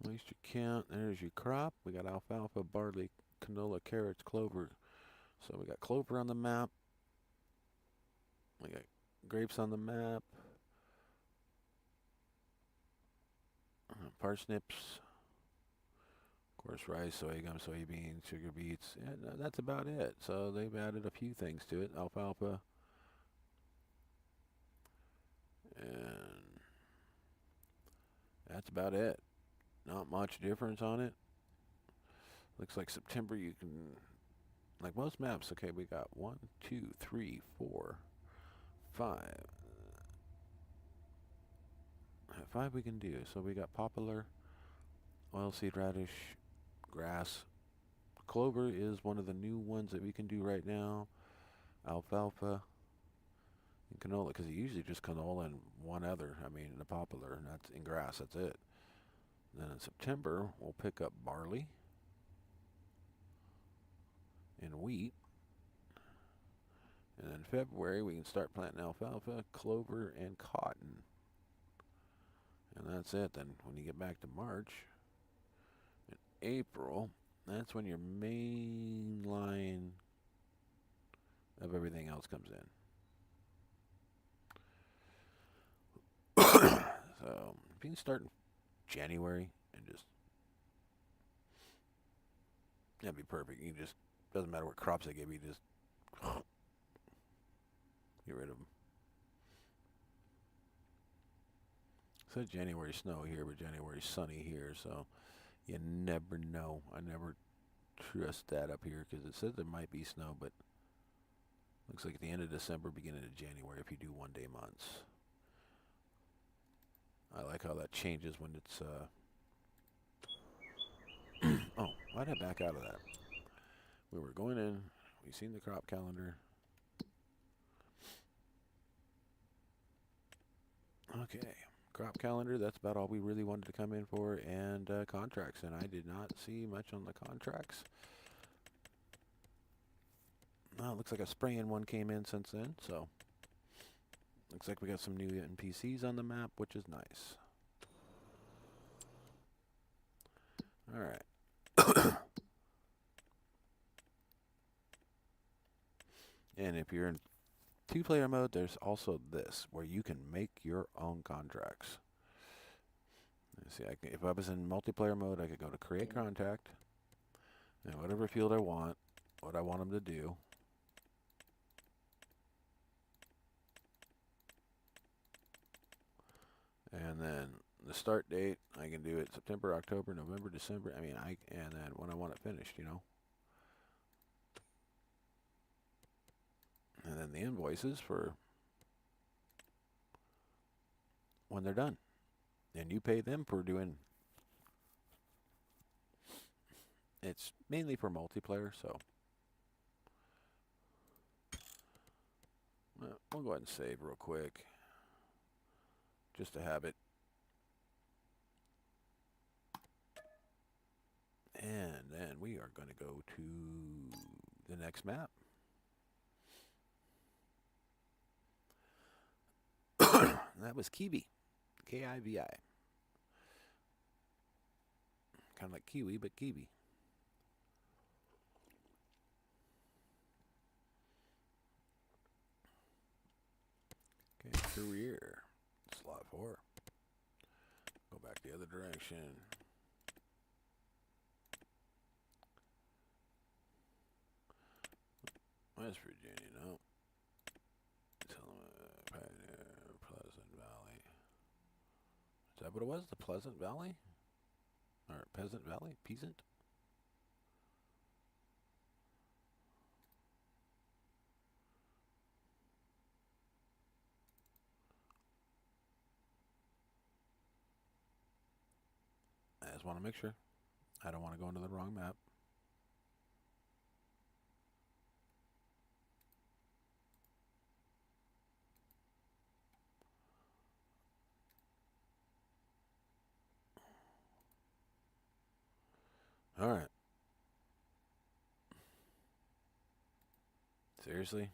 Moisture count. There's your crop. We got alfalfa, barley, canola, carrots, clover. So we got clover on the map. We got grapes on the map. Parsnips. Of course, rice, sorghum, soybeans, sugar beets. And that's about it. So they've added a few things to it. Alfalfa. And that's about it. Not much difference on it. Looks like September you can, like most maps, okay, we got 1, 2, 3, 4, 5. 5 we can do. So we got poplar, oilseed radish, grass. Clover is one of the new ones that we can do right now. Alfalfa and canola, because you usually just canola and one other. I mean, the poplar, and that's in grass. That's it. Then in September, we'll pick up barley and wheat. And in February, we can start planting alfalfa, clover, and cotton. And that's it. Then when you get back to March, in April, that's when your main line of everything else comes in. So if you can start in January and just, that'd be perfect. You just, doesn't matter what crops they give you, just get rid of them. It says January snow here, but January sunny here, so you never know. I never trust that up here because it says there might be snow, but looks like at the end of December, beginning of January if you do one-day months. I like how that changes when it's, oh, why'd I back out of that? We were going in, we seen the crop calendar. Okay, crop calendar, that's about all we really wanted to come in for, and contracts, and I did not see much on the contracts. Oh, it looks like a spraying one came in since then, so looks like we got some new NPCs on the map, which is nice. Alright. And if you're in two-player mode, there's also this, where you can make your own contracts. Let's see, if I was in multiplayer mode, I could go to create contract, and whatever field I want, what I want them to do. And then the start date, I can do it September, October, November, December. I mean, and then when I want it finished, you know. And then the invoices for when they're done. And you pay them for doing, it's mainly for multiplayer, so. We'll go ahead and save real quick, just to have it. And then we are going to go to the next map. That was Kiwi. Kivi. Kind of like kiwi, but kiwi. Okay, career. Slot 4. Go back the other direction. West Virginia, no. Pleasant Valley. Is that what it was? The Pleasant Valley? Or Peasant Valley? Peasant? I just want to make sure. I don't want to go into the wrong map. All right. Seriously?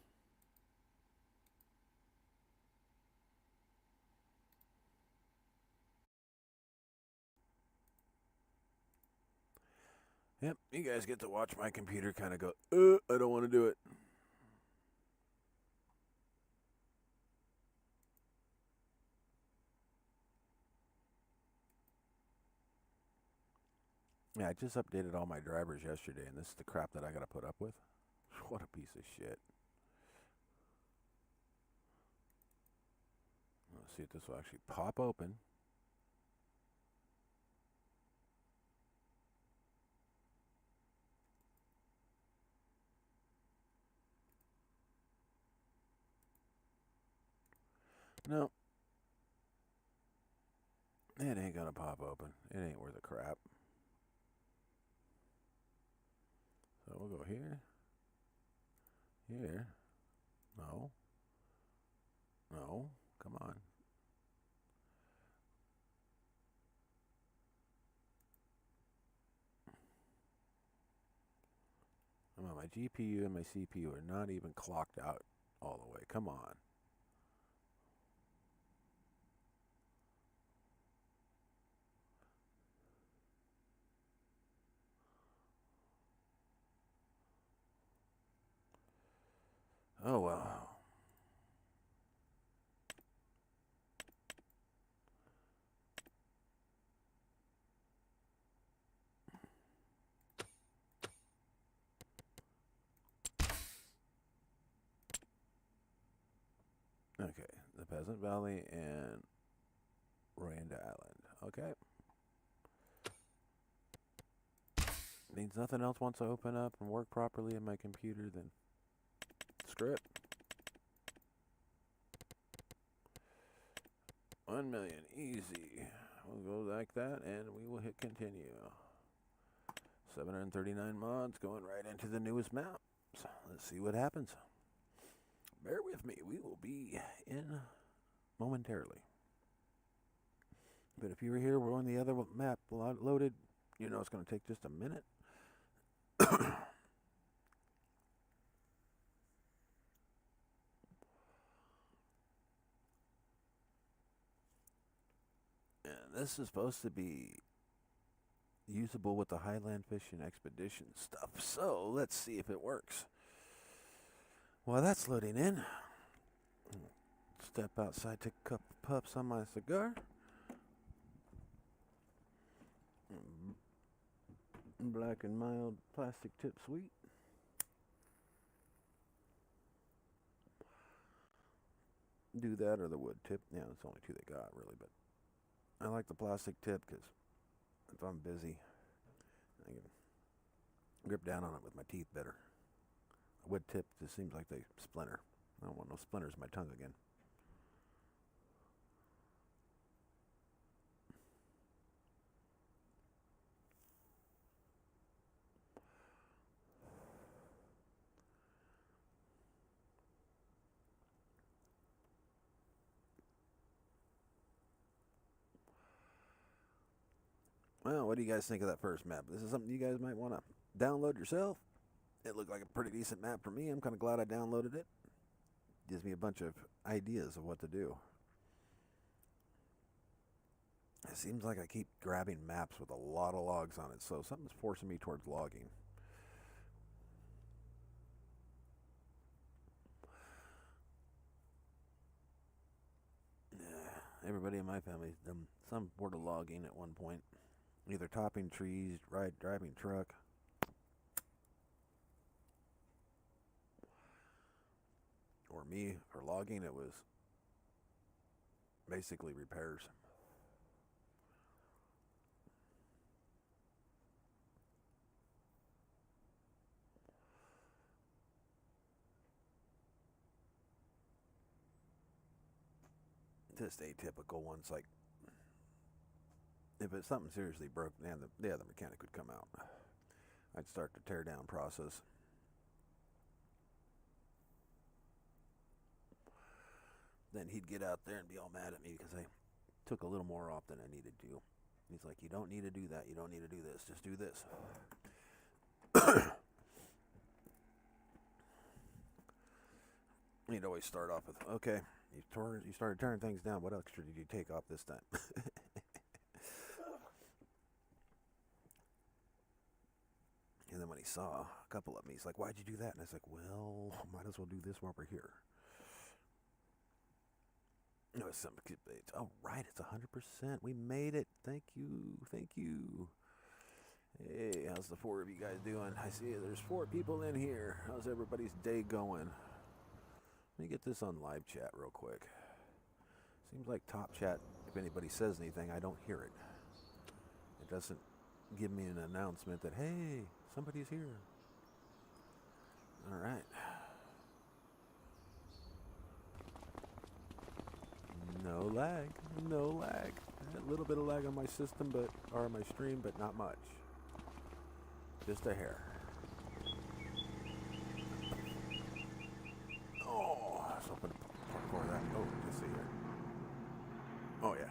Yep, you guys get to watch my computer kind of go, I don't want to do it. Yeah, I just updated all my drivers yesterday, and this is the crap that I got to put up with. What a piece of shit. Let's see if this will actually pop open. No. It ain't gonna pop open. It ain't worth a crap. So we'll go here. Here. No. No. Come on. Come on, my GPU and my CPU are not even clocked out all the way. Come on. Oh, well. Okay, the Peasant Valley and Randa Island. Okay. Means nothing else wants to open up and work properly in my computer, then screw it. 1 million, easy. We'll go like that, and we will hit continue. 739 mods going right into the newest map. So let's see what happens. Bear with me. We will be in momentarily. But if you were here when the other map loaded, you know it's going to take just a minute. And this is supposed to be usable with the Highland Fishing Expedition stuff. So let's see if it works. While that's loading in, step outside, take a couple puffs on my cigar. Black and mild plastic tip sweet. Do that or the wood tip. Yeah, that's the only two they got really, but I like the plastic tip because if I'm busy, I can grip down on it with my teeth better. A wood tip just seems like they splinter. I don't want no splinters in my tongue again. Well, what do you guys think of that first map? This is something you guys might want to download yourself. It looked like a pretty decent map for me. I'm kind of glad I downloaded it. Gives me a bunch of ideas of what to do. It seems like I keep grabbing maps with a lot of logs on it, so something's forcing me towards logging. Yeah, everybody in my family's done some sort of logging at one point. Either topping trees, driving truck. Or me, for logging, it was basically repairs. Just atypical ones, like if it's something seriously broke, then the other mechanic would come out. I'd start the tear down process. Then he'd get out there and be all mad at me because I took a little more off than I needed to. He's like, you don't need to do that. You don't need to do this. Just do this. He'd always start off with, okay, you started tearing things down. What extra did you take off this time? And then when he saw a couple of me, he's like, why'd you do that? And I was like, well, might as well do this while we're here. It was some, all right, it's 100%. We made it. Thank you. Thank you. Hey, how's the four of you guys doing? I see there's 4 people in here. How's everybody's day going? Let me get this on live chat real quick. Seems like top chat, if anybody says anything, I don't hear it. It doesn't give me an announcement that, hey, somebody's here. All right. No lag. No lag. A little bit of lag on my system, or my stream, but not much. Just a hair. Oh, I was hoping for that. Oh, let's see here. Oh, yeah.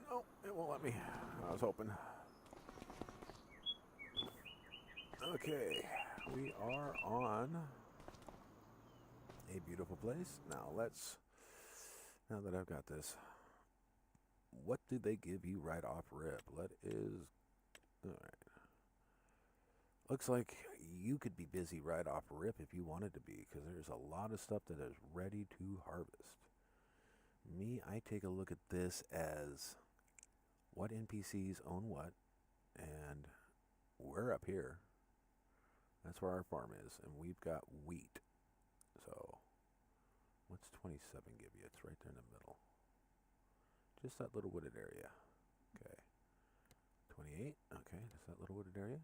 No, it won't let me. I was hoping. Okay, we are on a beautiful place. Now now that I've got this, what do they give you right off rip? All right. Looks like you could be busy right off rip if you wanted to be, because there's a lot of stuff that is ready to harvest. Me, I take a look at this as what NPCs own what, and we're up here. That's where our farm is, and we've got wheat. So, what's 27 give you? It's right there in the middle. Just that little wooded area. Okay. 28. Okay, just that little wooded area.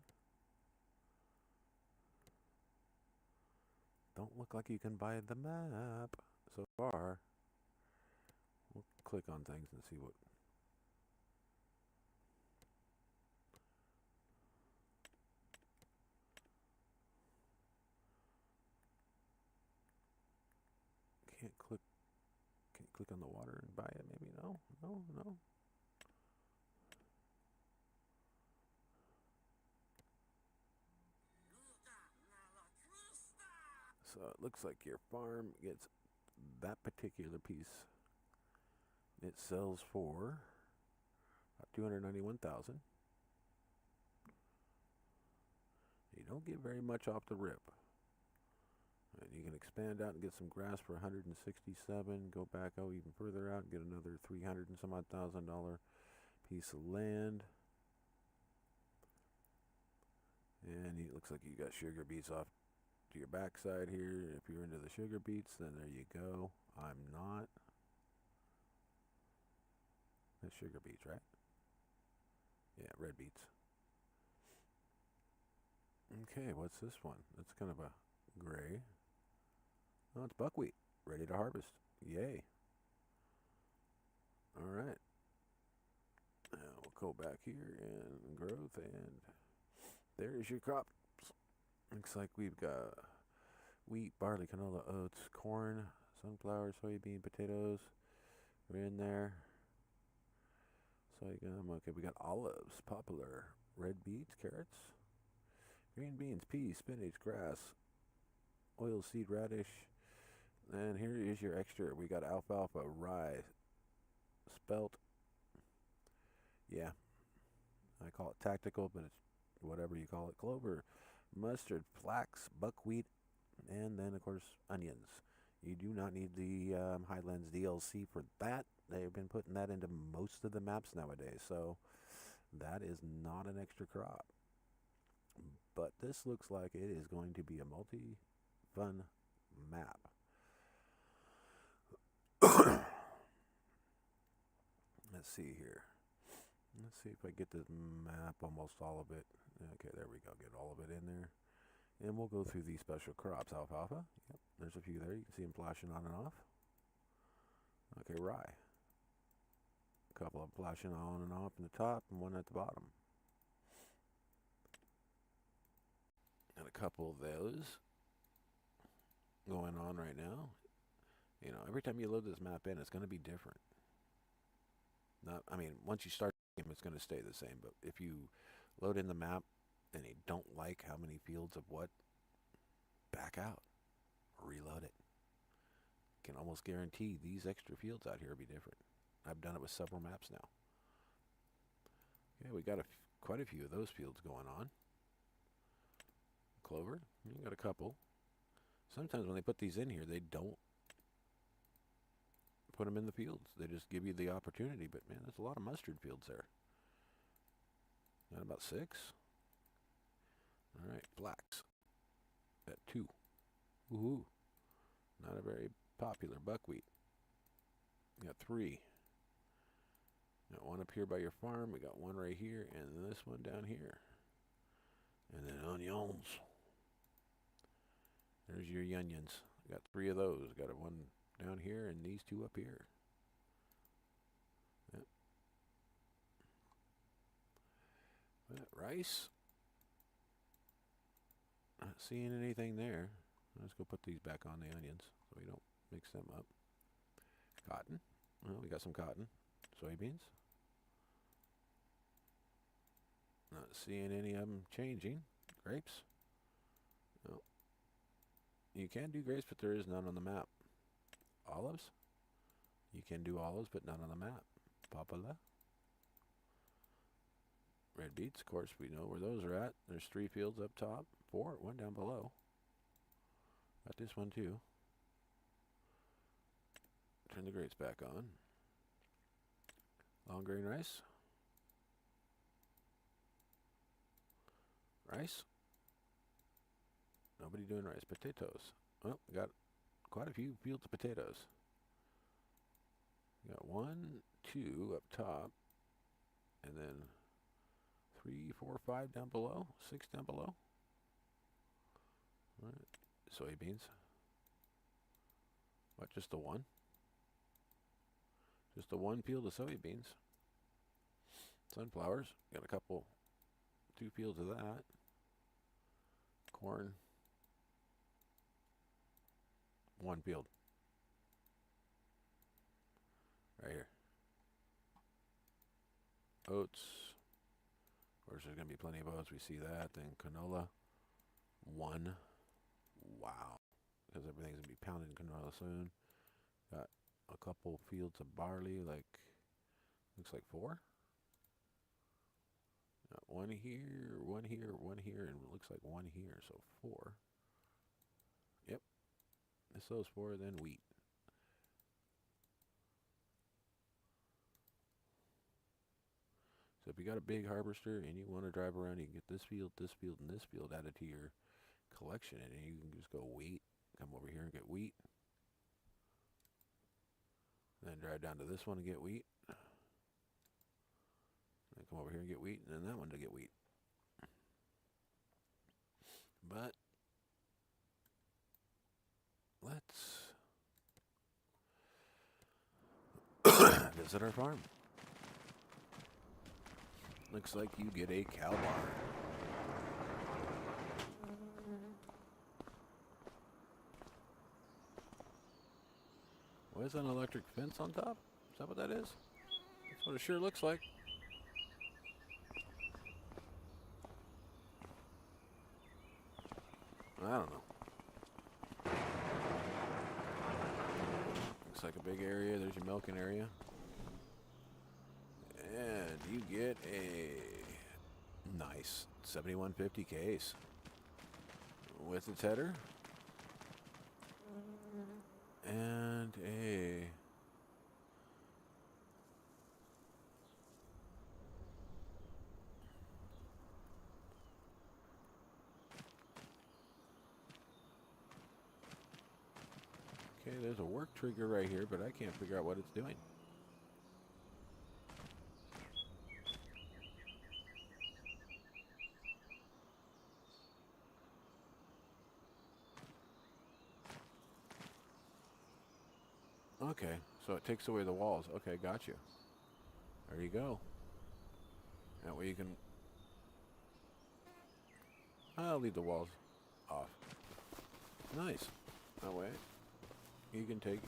Don't look like you can buy the map so far. We'll click on things and see what. Can't click on the water and buy it, maybe? No. So it looks like your farm gets that particular piece. It sells for about 291,000. You don't get very much off the rip. And you can expand out and get some grass for 167. Go back even further out and get another 300 and some odd $1,000 piece of land. And it looks like you got sugar beets off to your backside here. If you're into the sugar beets, then there you go. I'm not. That's sugar beets, right? Yeah, red beets. Okay, what's this one? That's kind of a gray. Oh, it's buckwheat. Ready to harvest. Yay. All right. We'll go back here and growth, and there's your crops. Looks like we've got wheat, barley, canola, oats, corn, sunflower, soybean, potatoes. We're in there. Sorghum. Okay, we got olives, popular, red beets, carrots, green beans, peas, spinach, grass, oilseed radish. And here is your extra. We got alfalfa, rye, spelt. Yeah, I call it tactical, but it's whatever you call it. Clover, mustard, flax, buckwheat, and then, of course, onions. You do not need the Highlands DLC for that. They've been putting that into most of the maps nowadays, so that is not an extra crop. But this looks like it is going to be a multi-fun map. Let's see here. Let's see if I get this map, almost all of it. Okay, there we go. Get all of it in there. And we'll go through these special crops. Alfalfa. Yep, there's a few there. You can see them flashing on and off. Okay, rye. A couple of flashing on and off in the top and one at the bottom. And a couple of those going on right now. You know, every time you load this map in, it's going to be different. I mean, once you start the game, it's going to stay the same. But if you load in the map and you don't like how many fields of what, back out. Reload it. Can almost guarantee these extra fields out here will be different. I've done it with several maps now. Okay, we got quite a few of those fields going on. Clover, you got a couple. Sometimes when they put these in here, they don't put them in the fields. They just give you the opportunity, but man, there's a lot of mustard fields there. Got about 6. All right, flax. Got 2. Woohoo. Not a very popular buckwheat. Got 3. Got 1 up here by your farm. We got 1 right here, and this one down here. And then onions. There's your onions. Got 3 of those. Got 1 down here and these 2 up here. Yep. Rice. Not seeing anything there. Let's go put these back on the onions so we don't mix them up. Cotton. Well, we got some cotton. Soybeans. Not seeing any of them changing. Grapes. No. You can do grapes, but there is none on the map. Olives. You can do olives, but none on the map. Papaya. Red beets, of course, we know where those are at. There's 3 fields up top. 4, 1 down below. Got this one too. Turn the grapes back on. Long grain rice. Rice. Nobody doing rice. Potatoes. Well, we got quite a few fields of potatoes. We got 1, 2 up top, and then 3, 4, 5 down below. 6 down below. All right. Soybeans. What, just the 1? Just the 1 field of soybeans. Sunflowers. Got a couple, 2 fields of that. Corn. 1 field. Right here. Oats. Of course, there's going to be plenty of oats. We see that. Then canola. 1. Wow. Because everything's going to be pounded in canola soon. Got a couple fields of barley, like, looks like 4. Got 1 here, 1 here, 1 here, and it looks like 1 here, so 4. Yep. It's those 4, then wheat. So if you got a big harvester and you want to drive around, you can get this field, and this field added to your collection, and you can just go wheat, come over here and get wheat. Then drive down to this one and get wheat. Then come over here and get wheat, and then that one to get wheat. But let's visit our farm. Looks like you get a cow barn. Why is that an electric fence on top? Is that what that is? That's what it sure looks like. I don't know. Looks like a big area. There's your milking area. And you get a nice 7150 case with its header and a okay, there's a work trigger right here, but I can't figure out what it's doing. Okay, so it takes away the walls. Okay, got you. There you go. That way you can... I'll leave the walls off. Nice. That way you can take...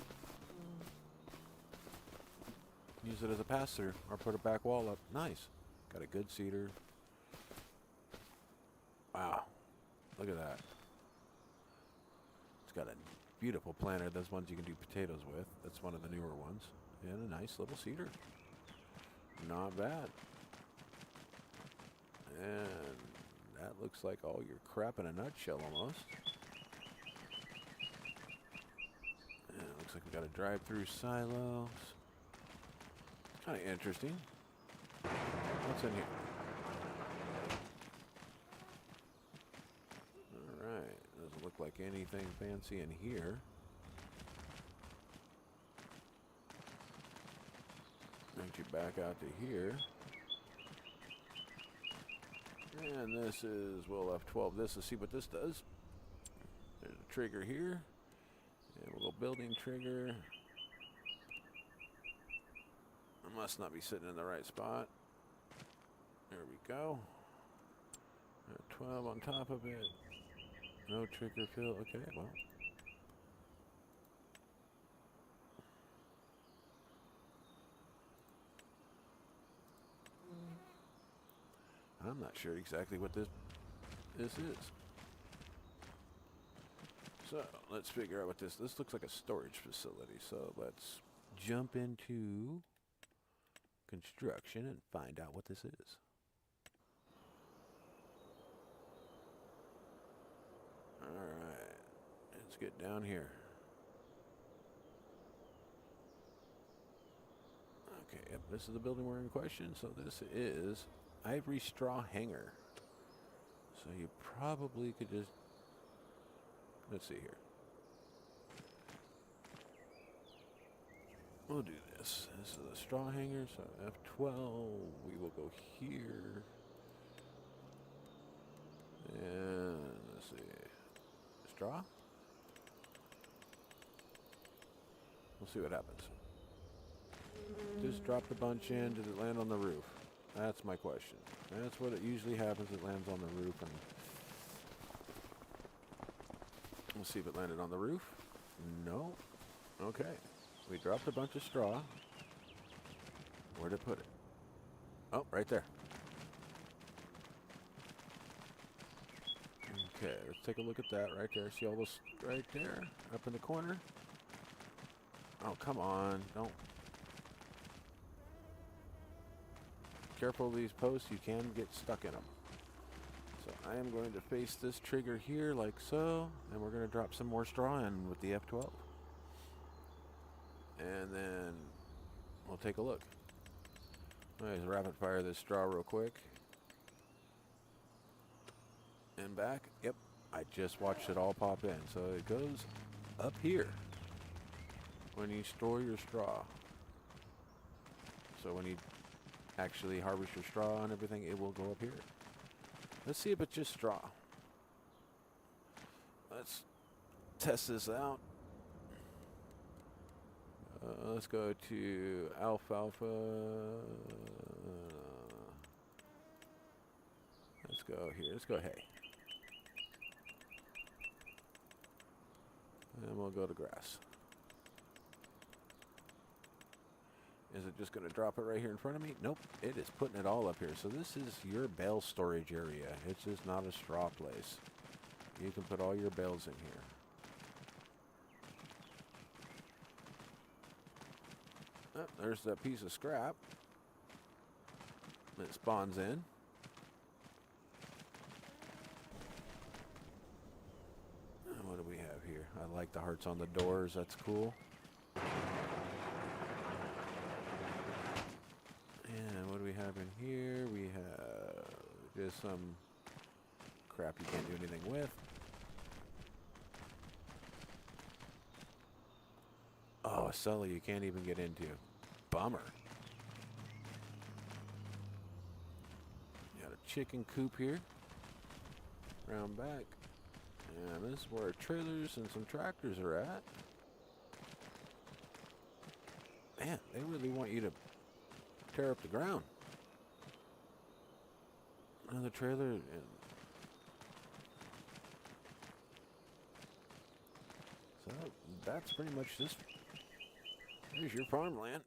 use it as a pass-through or put a back wall up. Nice. Got a good cedar. Wow. Look at that. It's got a beautiful planter. Those ones you can do potatoes with. That's one of the newer ones. And a nice little cedar. Not bad. And that looks like all your crap in a nutshell almost. And it looks like we got a drive-through silo. Kind of interesting. What's in here? Alright. Doesn't look like anything fancy in here. Bring you back out to here. And this is, well, F12. This, let's see what this does. There's a trigger here. And we'll go building trigger. I must not be sitting in the right spot. There we go. 12 on top of it. No trigger fill. Okay, well. I'm not sure exactly what this is. So let's figure out what this looks like a storage facility. So let's jump into construction and find out what this is. Alright, let's get down here. Okay, yep, this is the building we're in question. So this is ivory straw hanger. So you probably could just, let's see here. We'll do this. This is a straw hanger, so F12, we will go here. And let's see. Straw? We'll see what happens. Just dropped a bunch in. Did it land on the roof? That's my question. That's what it usually happens. It lands on the roof, and we'll see if it landed on the roof. No. Okay. We dropped a bunch of straw. Where'd it put it? Oh, right there. Okay, let's take a look at that right there. See all this right there? Up in the corner? Oh, come on. Don't. Careful of these posts. You can get stuck in them. So I am going to face this trigger here like so. And we're going to drop some more straw in with the F12. And then we'll take a look. Let's rapid fire this straw real quick. And back. Yep. I just watched it all pop in. So it goes up here when you store your straw. So when you actually harvest your straw and everything, it will go up here. Let's see if it's just straw. Let's test this out. Let's go to alfalfa. Let's go here. Let's go hay. And we'll go to grass. Is it just going to drop it right here in front of me? Nope. It is putting it all up here. So this is your bale storage area. It's just not a straw place. You can put all your bales in here. Oh, there's that piece of scrap that spawns in. What do we have here? I like the hearts on the doors. That's cool. And what do we have in here? We have just some crap you can't do anything with. Oh, a cellar you can't even get into. Bummer. Got a chicken coop here. Round back. And this is where our trailers and some tractors are at. Man, they really want you to tear up the ground. Another trailer. And so that's pretty much this. Here's your farmland.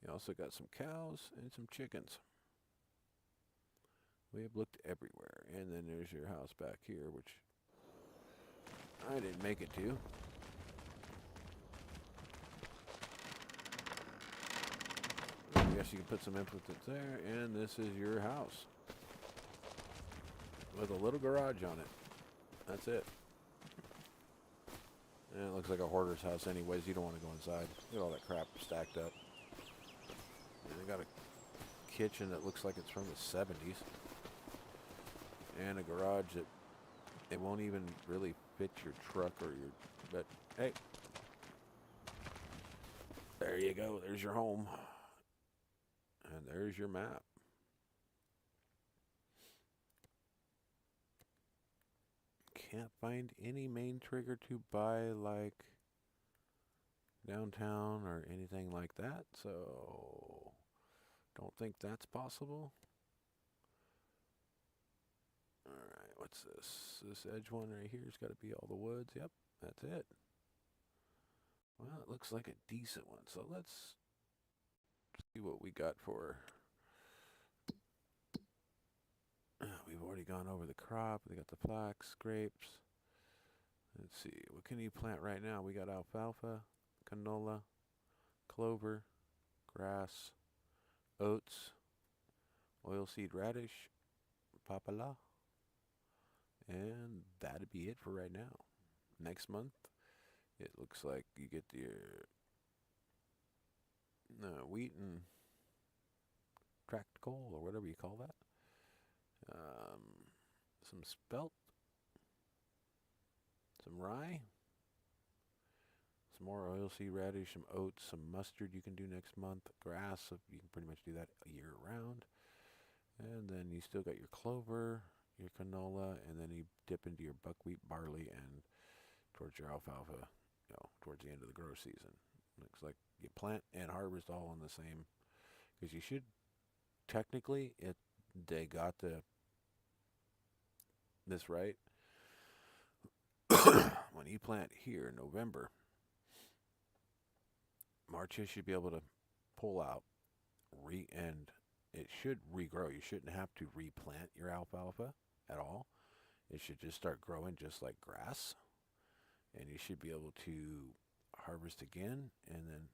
You also got some cows and some chickens. We have looked everywhere. And then there's your house back here, which I didn't make it to. I guess you can put some inputs there. And this is your house. With a little garage on it. That's it. And it looks like a hoarder's house anyways. You don't want to go inside. Look at all that crap stacked up. And they got a kitchen that looks like it's from the 70s. And a garage that it won't even really fit your truck or your... But, hey. There you go. There's your home. And there's your map. Can't find any main trigger to buy like downtown or anything like that, so don't think that's possible. Alright, what's this? This edge one right here has got to be all the woods. Yep, that's it. Well, it looks like a decent one, so let's see what we got for... We've already gone over the crop. We got the flax, grapes. Let's see. What can you plant right now? We got alfalfa, canola, clover, grass, oats, oilseed radish, papala. And that'd be it for right now. Next month, it looks like you get your wheat and tracked coal or whatever you call that. Some spelt, some rye, some more oilseed radish, some oats, some mustard you can do next month, grass, you can pretty much do that year round. And then you still got your clover, your canola, and then you dip into your buckwheat, barley, and towards your alfalfa, towards the end of the grow season. Looks like you plant and harvest all in the same, because you should, technically, they got this right. When you plant here in November, March you should be able to pull out, and it should regrow. You shouldn't have to replant your alfalfa at all. It should just start growing just like grass, and you should be able to harvest again, and then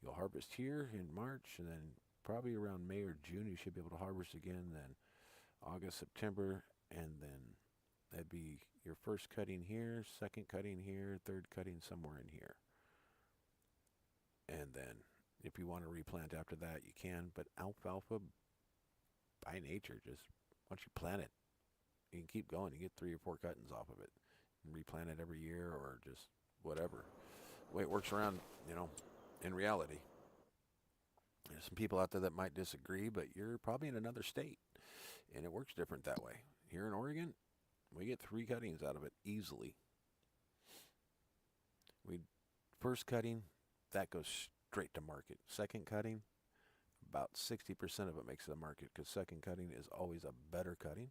you'll harvest here in March, and then probably around May or June you should be able to harvest again, then August, September, and then that'd be your first cutting here, second cutting here, third cutting somewhere in here. And then if you want to replant after that, you can. But alfalfa, by nature, just once you plant it, you can keep going. You get 3 or 4 cuttings off of it. And replant it every year or just whatever. The way it works around, in reality. There's some people out there that might disagree, but you're probably in another state. And it works different that way. Here in Oregon, we get 3 cuttings out of it easily. First cutting, that goes straight to market. Second cutting, about 60% of it makes it to market, because second cutting is always a better cutting.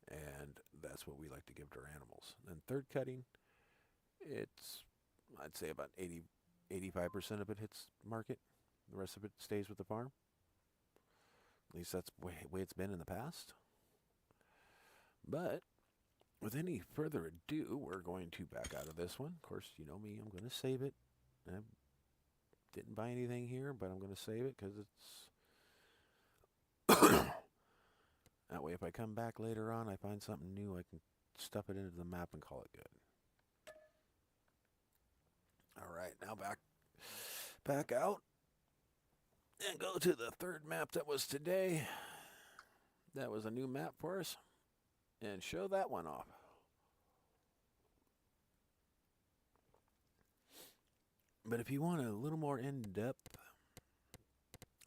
And that's what we like to give to our animals. And third cutting, I'd say about 85% of it hits market. The rest of it stays with the farm. At least that's the way it's been in the past. But with any further ado, we're going to back out of this one. Of course, you know me, I'm going to save it. I didn't buy anything here, but I'm going to save it because it's... that way if I come back later on, I find something new, I can stuff it into the map and call it good. Alright, now back out and go to the third map that was today. That was a new map for us. And show that one off. But if you want a little more in-depth,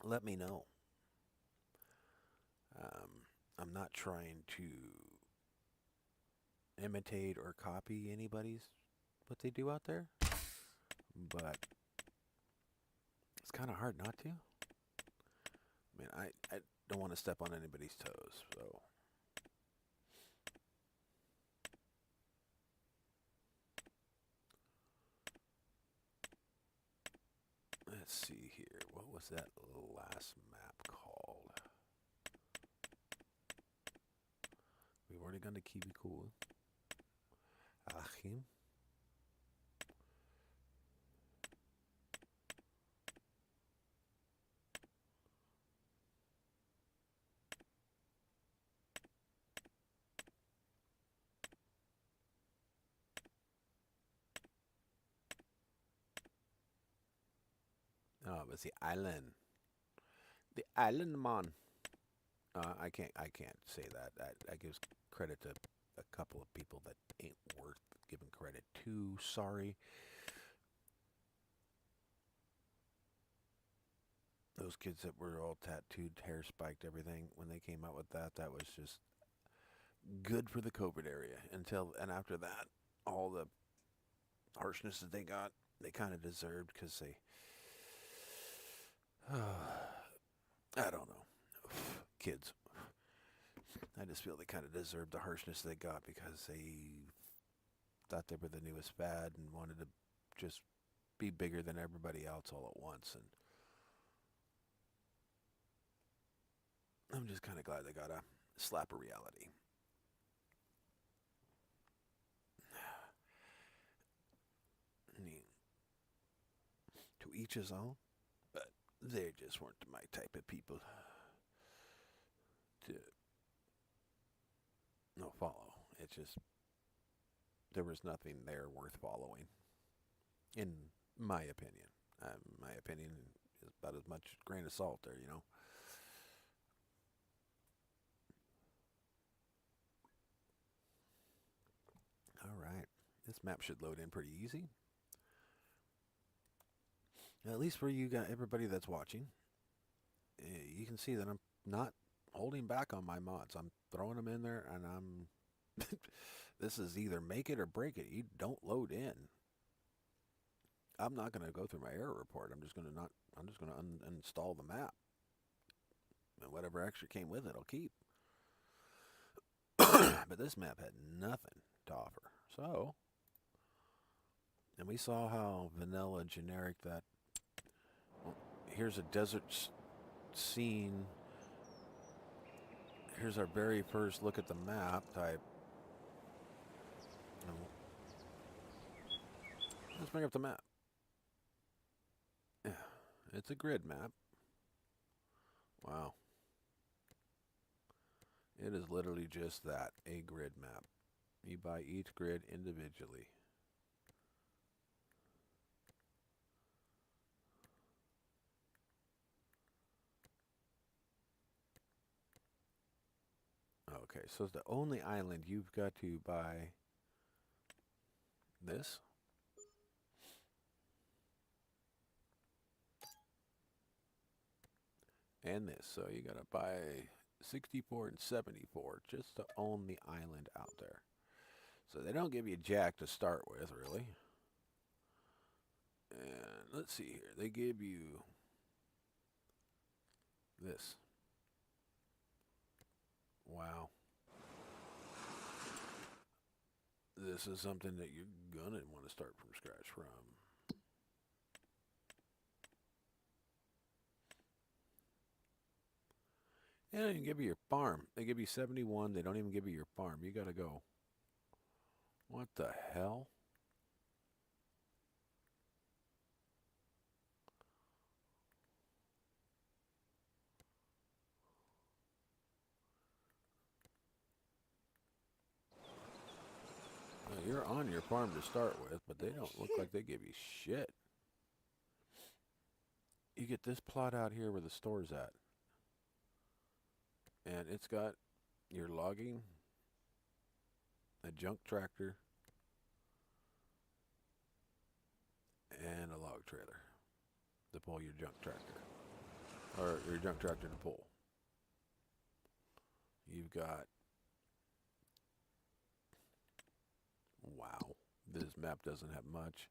let me know. I'm not trying to imitate or copy anybody's what they do out there, but it's kind of hard not to. I mean, I don't want to step on anybody's toes, so. Let's see here. What was that last map called? We've already gone to Kiwi Cool. Achim. Oh, it was the island. The island man. I can't say that. I gives credit to a couple of people that ain't worth giving credit to. Sorry. Those kids that were all tattooed, hair spiked, everything, when they came out with that was just good for the COVID area. And after that, all the harshness that they got, they kind of deserved because they... I don't know. Kids. I just feel they kind of deserved the harshness they got because they thought they were the newest fad and wanted to just be bigger than everybody else all at once. And I'm just kind of glad they got a slap of reality. I mean, to each his own, but they just weren't my type of people to follow. It's just, there was nothing there worth following, in my opinion. My opinion is about as much grain of salt there, you know. Alright, this map should load in pretty easy. At least for you guys, everybody that's watching, you can see that I'm not holding back on my mods. I'm throwing them in there, and I'm... This is either make it or break it. You don't load in. I'm not going to go through my error report. I'm just going to uninstall the map. And whatever extra came with it, I'll keep. But this map had nothing to offer. So, and we saw how vanilla generic that... Well, here's a desert scene. Here's our very first look at the map type. Let's bring up the map. Yeah, it's a grid map. Wow. It is literally just that, a grid map. You buy each grid individually. Okay, so the only island you've got to buy this. And this. So you gotta buy 64 and 74 just to own the island out there. So they don't give you jack to start with, really. And let's see here. They give you this. Wow. This is something that you're gonna want to start from scratch from. They don't even give you your farm. They give you 71. They don't even give you your farm. You got to go. What the hell? Now, you're on your farm to start with, but they don't look like they give you shit. You get this plot out here where the store's at. And it's got your logging, a junk tractor, and a log trailer to pull your junk tractor. Or your junk tractor to pull. You've got... Wow. This map doesn't have much.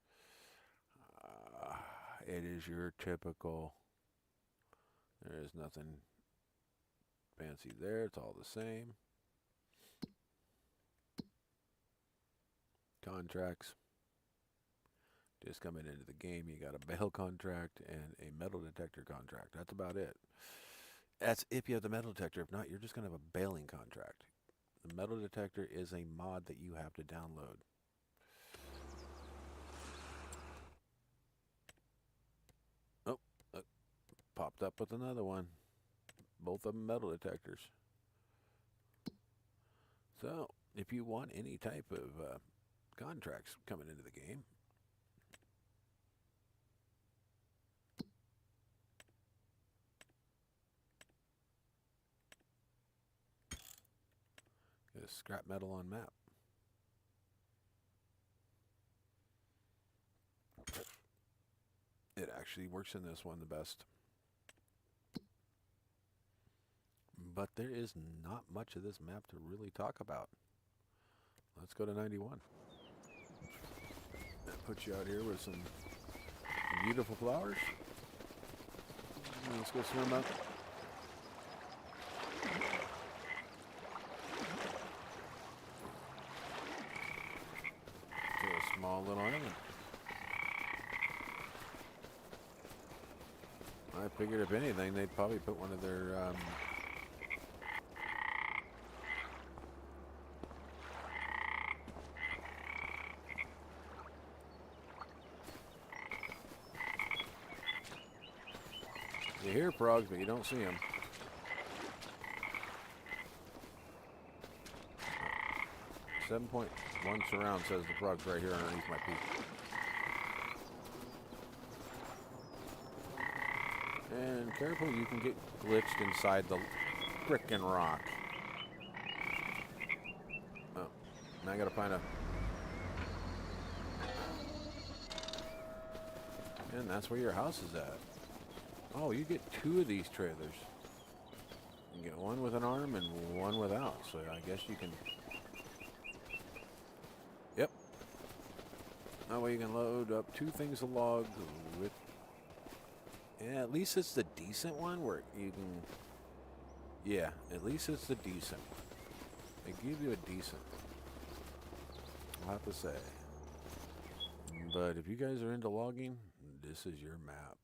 It is your typical... There is nothing fancy there. It's all the same. Contracts. Just coming into the game, you got a bail contract and a metal detector contract. That's about it. That's if you have the metal detector. If not, you're just going to have a bailing contract. The metal detector is a mod that you have to download. Oh, popped up with another one. Both of them metal detectors. So, if you want any type of contracts coming into the game, get a scrap metal on map. It actually works in this one the best. But there is not much of this map to really talk about. Let's go to 91. That puts you out here with some beautiful flowers. Let's go swim up. To a small little island. I figured if anything, they'd probably put one of their... You hear frogs, but you don't see them. 7.1 surround says the frog's right here underneath my feet. And careful, you can get glitched inside the frickin' rock. Oh, now I gotta find a... And that's where your house is at. Oh, you get 2 of these trailers. You get one with an arm and one without. So I guess you can... Yep. That way you can load up 2 things of logs with... Yeah, at least it's the decent one where you can... Yeah, at least it's the decent one. They give you a decent one. I'll have to say. But if you guys are into logging, this is your map.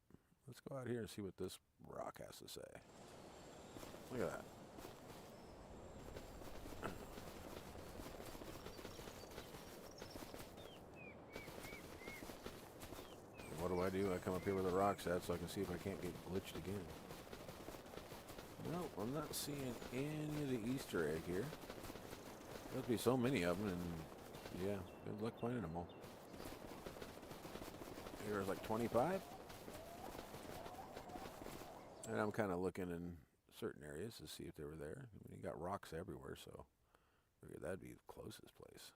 Let's go out here and see what this rock has to say. Look at that. What do? I come up here where the rock's at so I can see if I can't get glitched again. No, I'm not seeing any of the Easter egg here. There'll be so many of them, and yeah, good luck finding them all. Here's like 25. And I'm kind of looking in certain areas to see if they were there. I mean, you got rocks everywhere, so I figured that'd be the closest place.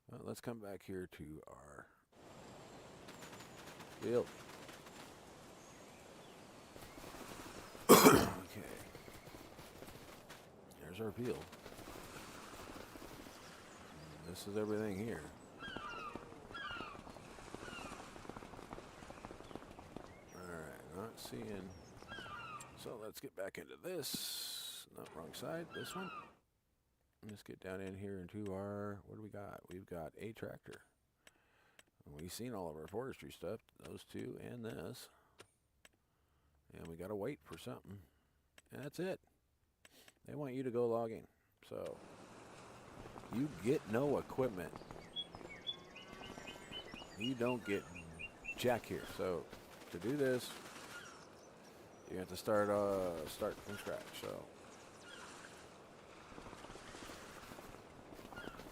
Well, let's come back here to our field. Okay. There's our field. And this is everything here. Not seeing. So let's get back into this. Not wrong side. This one. Let's get down in here into our. What do we got? We've got a tractor. We've seen all of our forestry stuff. Those 2 and this. And we got to wait for something. And that's it. They want you to go logging. So you get no equipment. You don't get jack here. So to do this, you have to start from scratch. So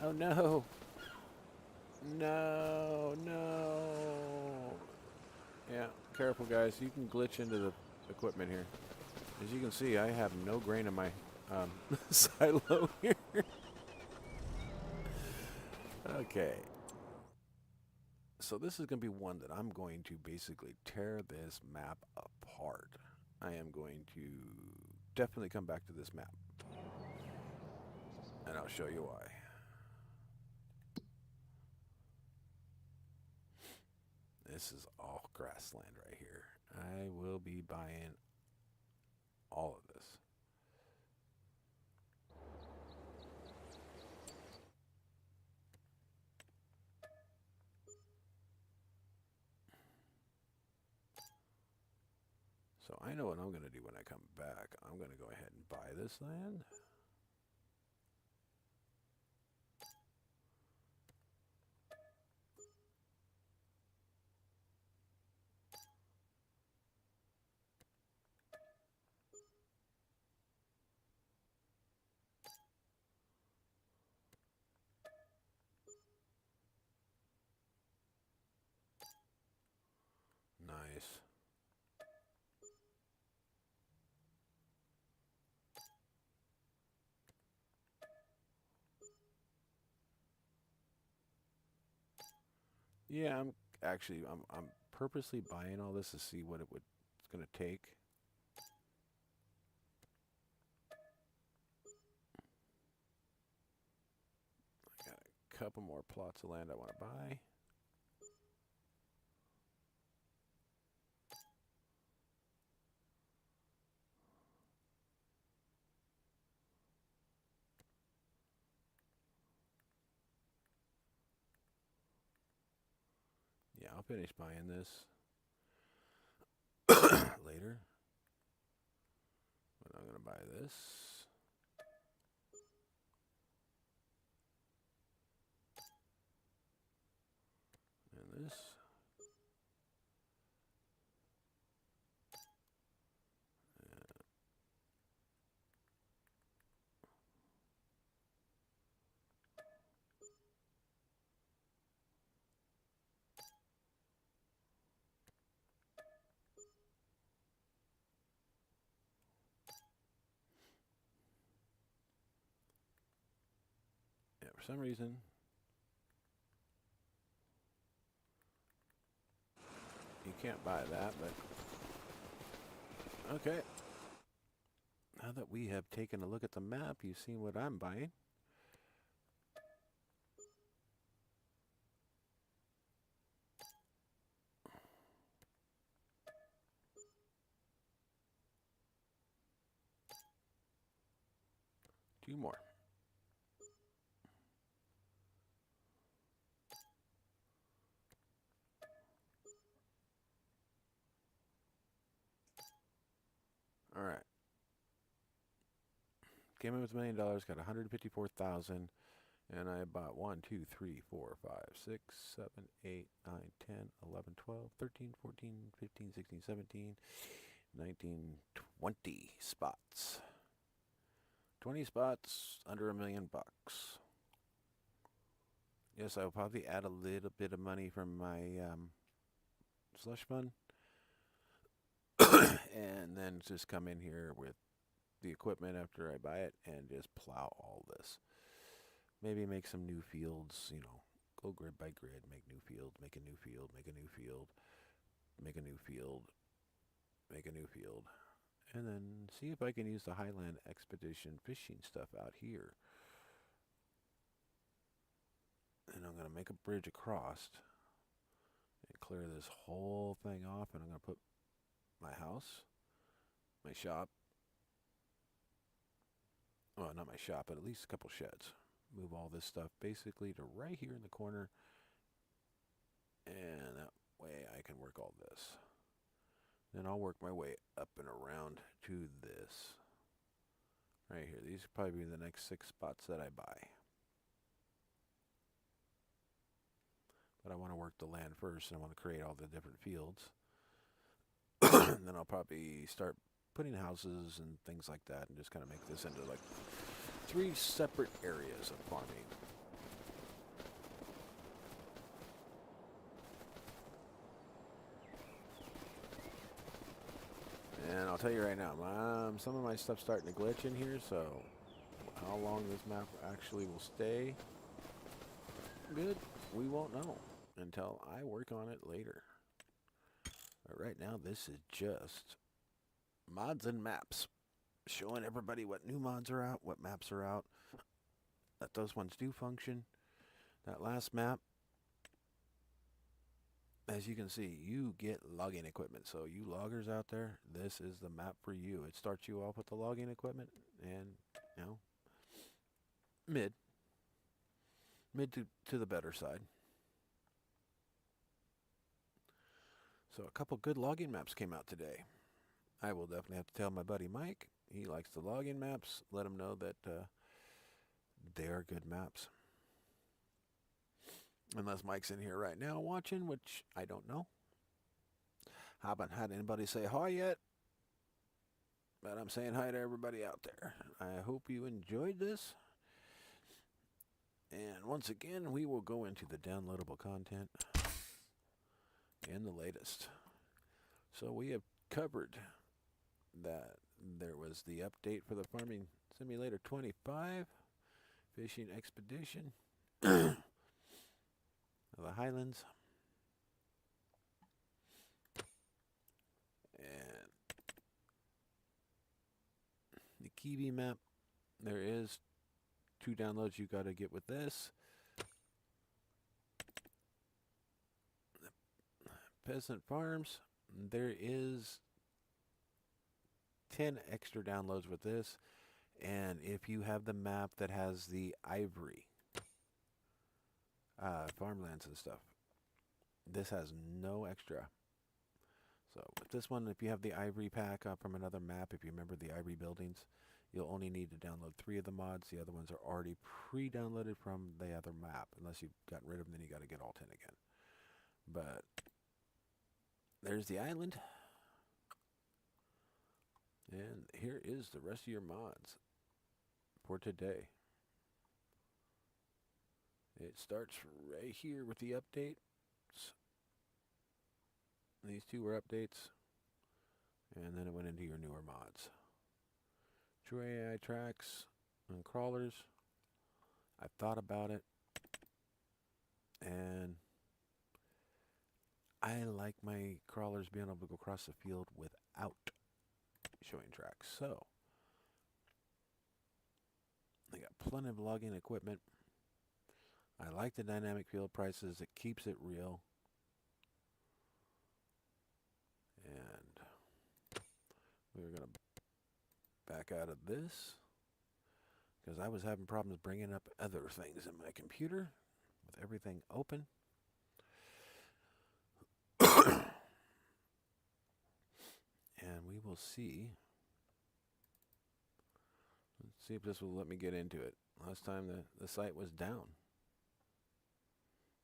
oh no. No, no. Yeah, careful guys. You can glitch into the equipment here. As you can see, I have no grain in my silo here. Okay. So this is going to be one that I'm going to basically tear this map apart. I am going to definitely come back to this map. And I'll show you why. This is all grassland right here. I will be buying all of this. So I know what I'm going to do when I come back. I'm going to go ahead and buy this land. Nice. Yeah, I'm purposely buying all this to see what it's going to take. I got a couple more plots of land I want to buy. Yeah, I'll finish buying this later. But I'm going to buy this. And this. Yeah, for some reason, you can't buy that, but okay. Now that we have taken a look at the map, you've seen what I'm buying. Two more. All right. Came in with $1 million, got 154,000, and I bought 1, 2, 3, 4, 5, 6, 7, 8, 9, 10, 11, 12, 13, 14, 15, 16, 17, 19, 20 spots. 20 spots under $1 million. Yes, I'll probably add a little bit of money from my slush fund, and then just come in here with the equipment after I buy it and just plow all this. Maybe make some new fields, you know, go grid by grid, make new fields, make a new field, make a new field, make a new field, make a new field, and then see if I can use the Highland Expedition fishing stuff out here. And I'm going to make a bridge across and clear this whole thing off, and I'm going to put my house, my shop, well, not my shop, but at least a couple sheds. Move all this stuff basically to right here in the corner, and that way I can work all this. Then I'll work my way up and around to this. Right here. These will probably be the next 6 spots that I buy. But I want to work the land first, and I want to create all the different fields. And then I'll probably start putting houses and things like that, and just kind of make this into like 3 separate areas of farming. And I'll tell you right now, some of my stuff's starting to glitch in here, so how long this map actually will stay good, we won't know until I work on it later. But right now, this is just mods and maps, showing everybody what new mods are out, what maps are out, that those ones do function. That last map, as you can see, you get logging equipment. So you loggers out there, this is the map for you. It starts you off with the logging equipment, and you know, mid to the better side. So a couple good logging maps came out today. I will definitely have to tell my buddy Mike. He likes the logging maps. Let him know that they are good maps. Unless Mike's in here right now watching, which I don't know. Haven't had anybody say hi yet. But I'm saying hi to everybody out there. I hope you enjoyed this. And once again, we will go into the downloadable content and the latest. So we have covered that there was the update for the Farming Simulator 25 Fishing Expedition of the Highlands. And the Kiwi map, there is 2 downloads you got to get with this. Peasant Farms, there is 10 extra downloads with this. And if you have the map that has the ivory farmlands and stuff, this has no extra. So with this one, if you have the ivory pack from another map, if you remember the ivory buildings, you'll only need to download 3 of the mods. The other ones are already pre-downloaded from the other map. Unless you've gotten rid of them, then you got to get all 10 again. But there's the island. And here is the rest of your mods for today. It starts right here with the updates. These 2 were updates. And then it went into your newer mods. True AI tracks and crawlers. I thought about it. And I like my crawlers being able to go across the field without showing tracks. So I got plenty of logging equipment. I like the dynamic field prices. It keeps it real. And we're going to back out of this because I was having problems bringing up other things in my computer with everything open. And we will see. Let's see if this will let me get into it. Last time the site was down.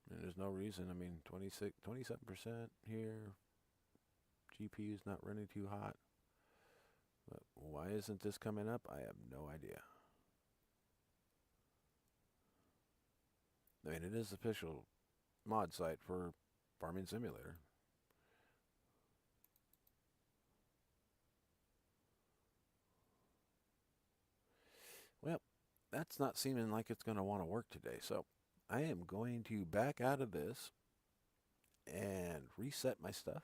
And there's no reason. I mean, 27% here. GPU's not running too hot. But why isn't this coming up? I have no idea. I mean, it is the official mod site for Farming Simulator. Well, that's not seeming like it's going to want to work today. So I am going to back out of this and reset my stuff.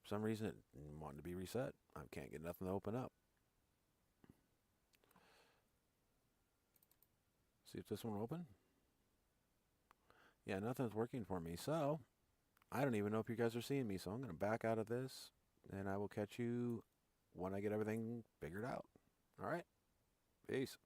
For some reason, it wanted to be reset. I can't get nothing to open up. See if this one will open. Yeah, nothing's working for me. So I don't even know if you guys are seeing me. So I'm going to back out of this, and I will catch you when I get everything figured out. All right. Peace.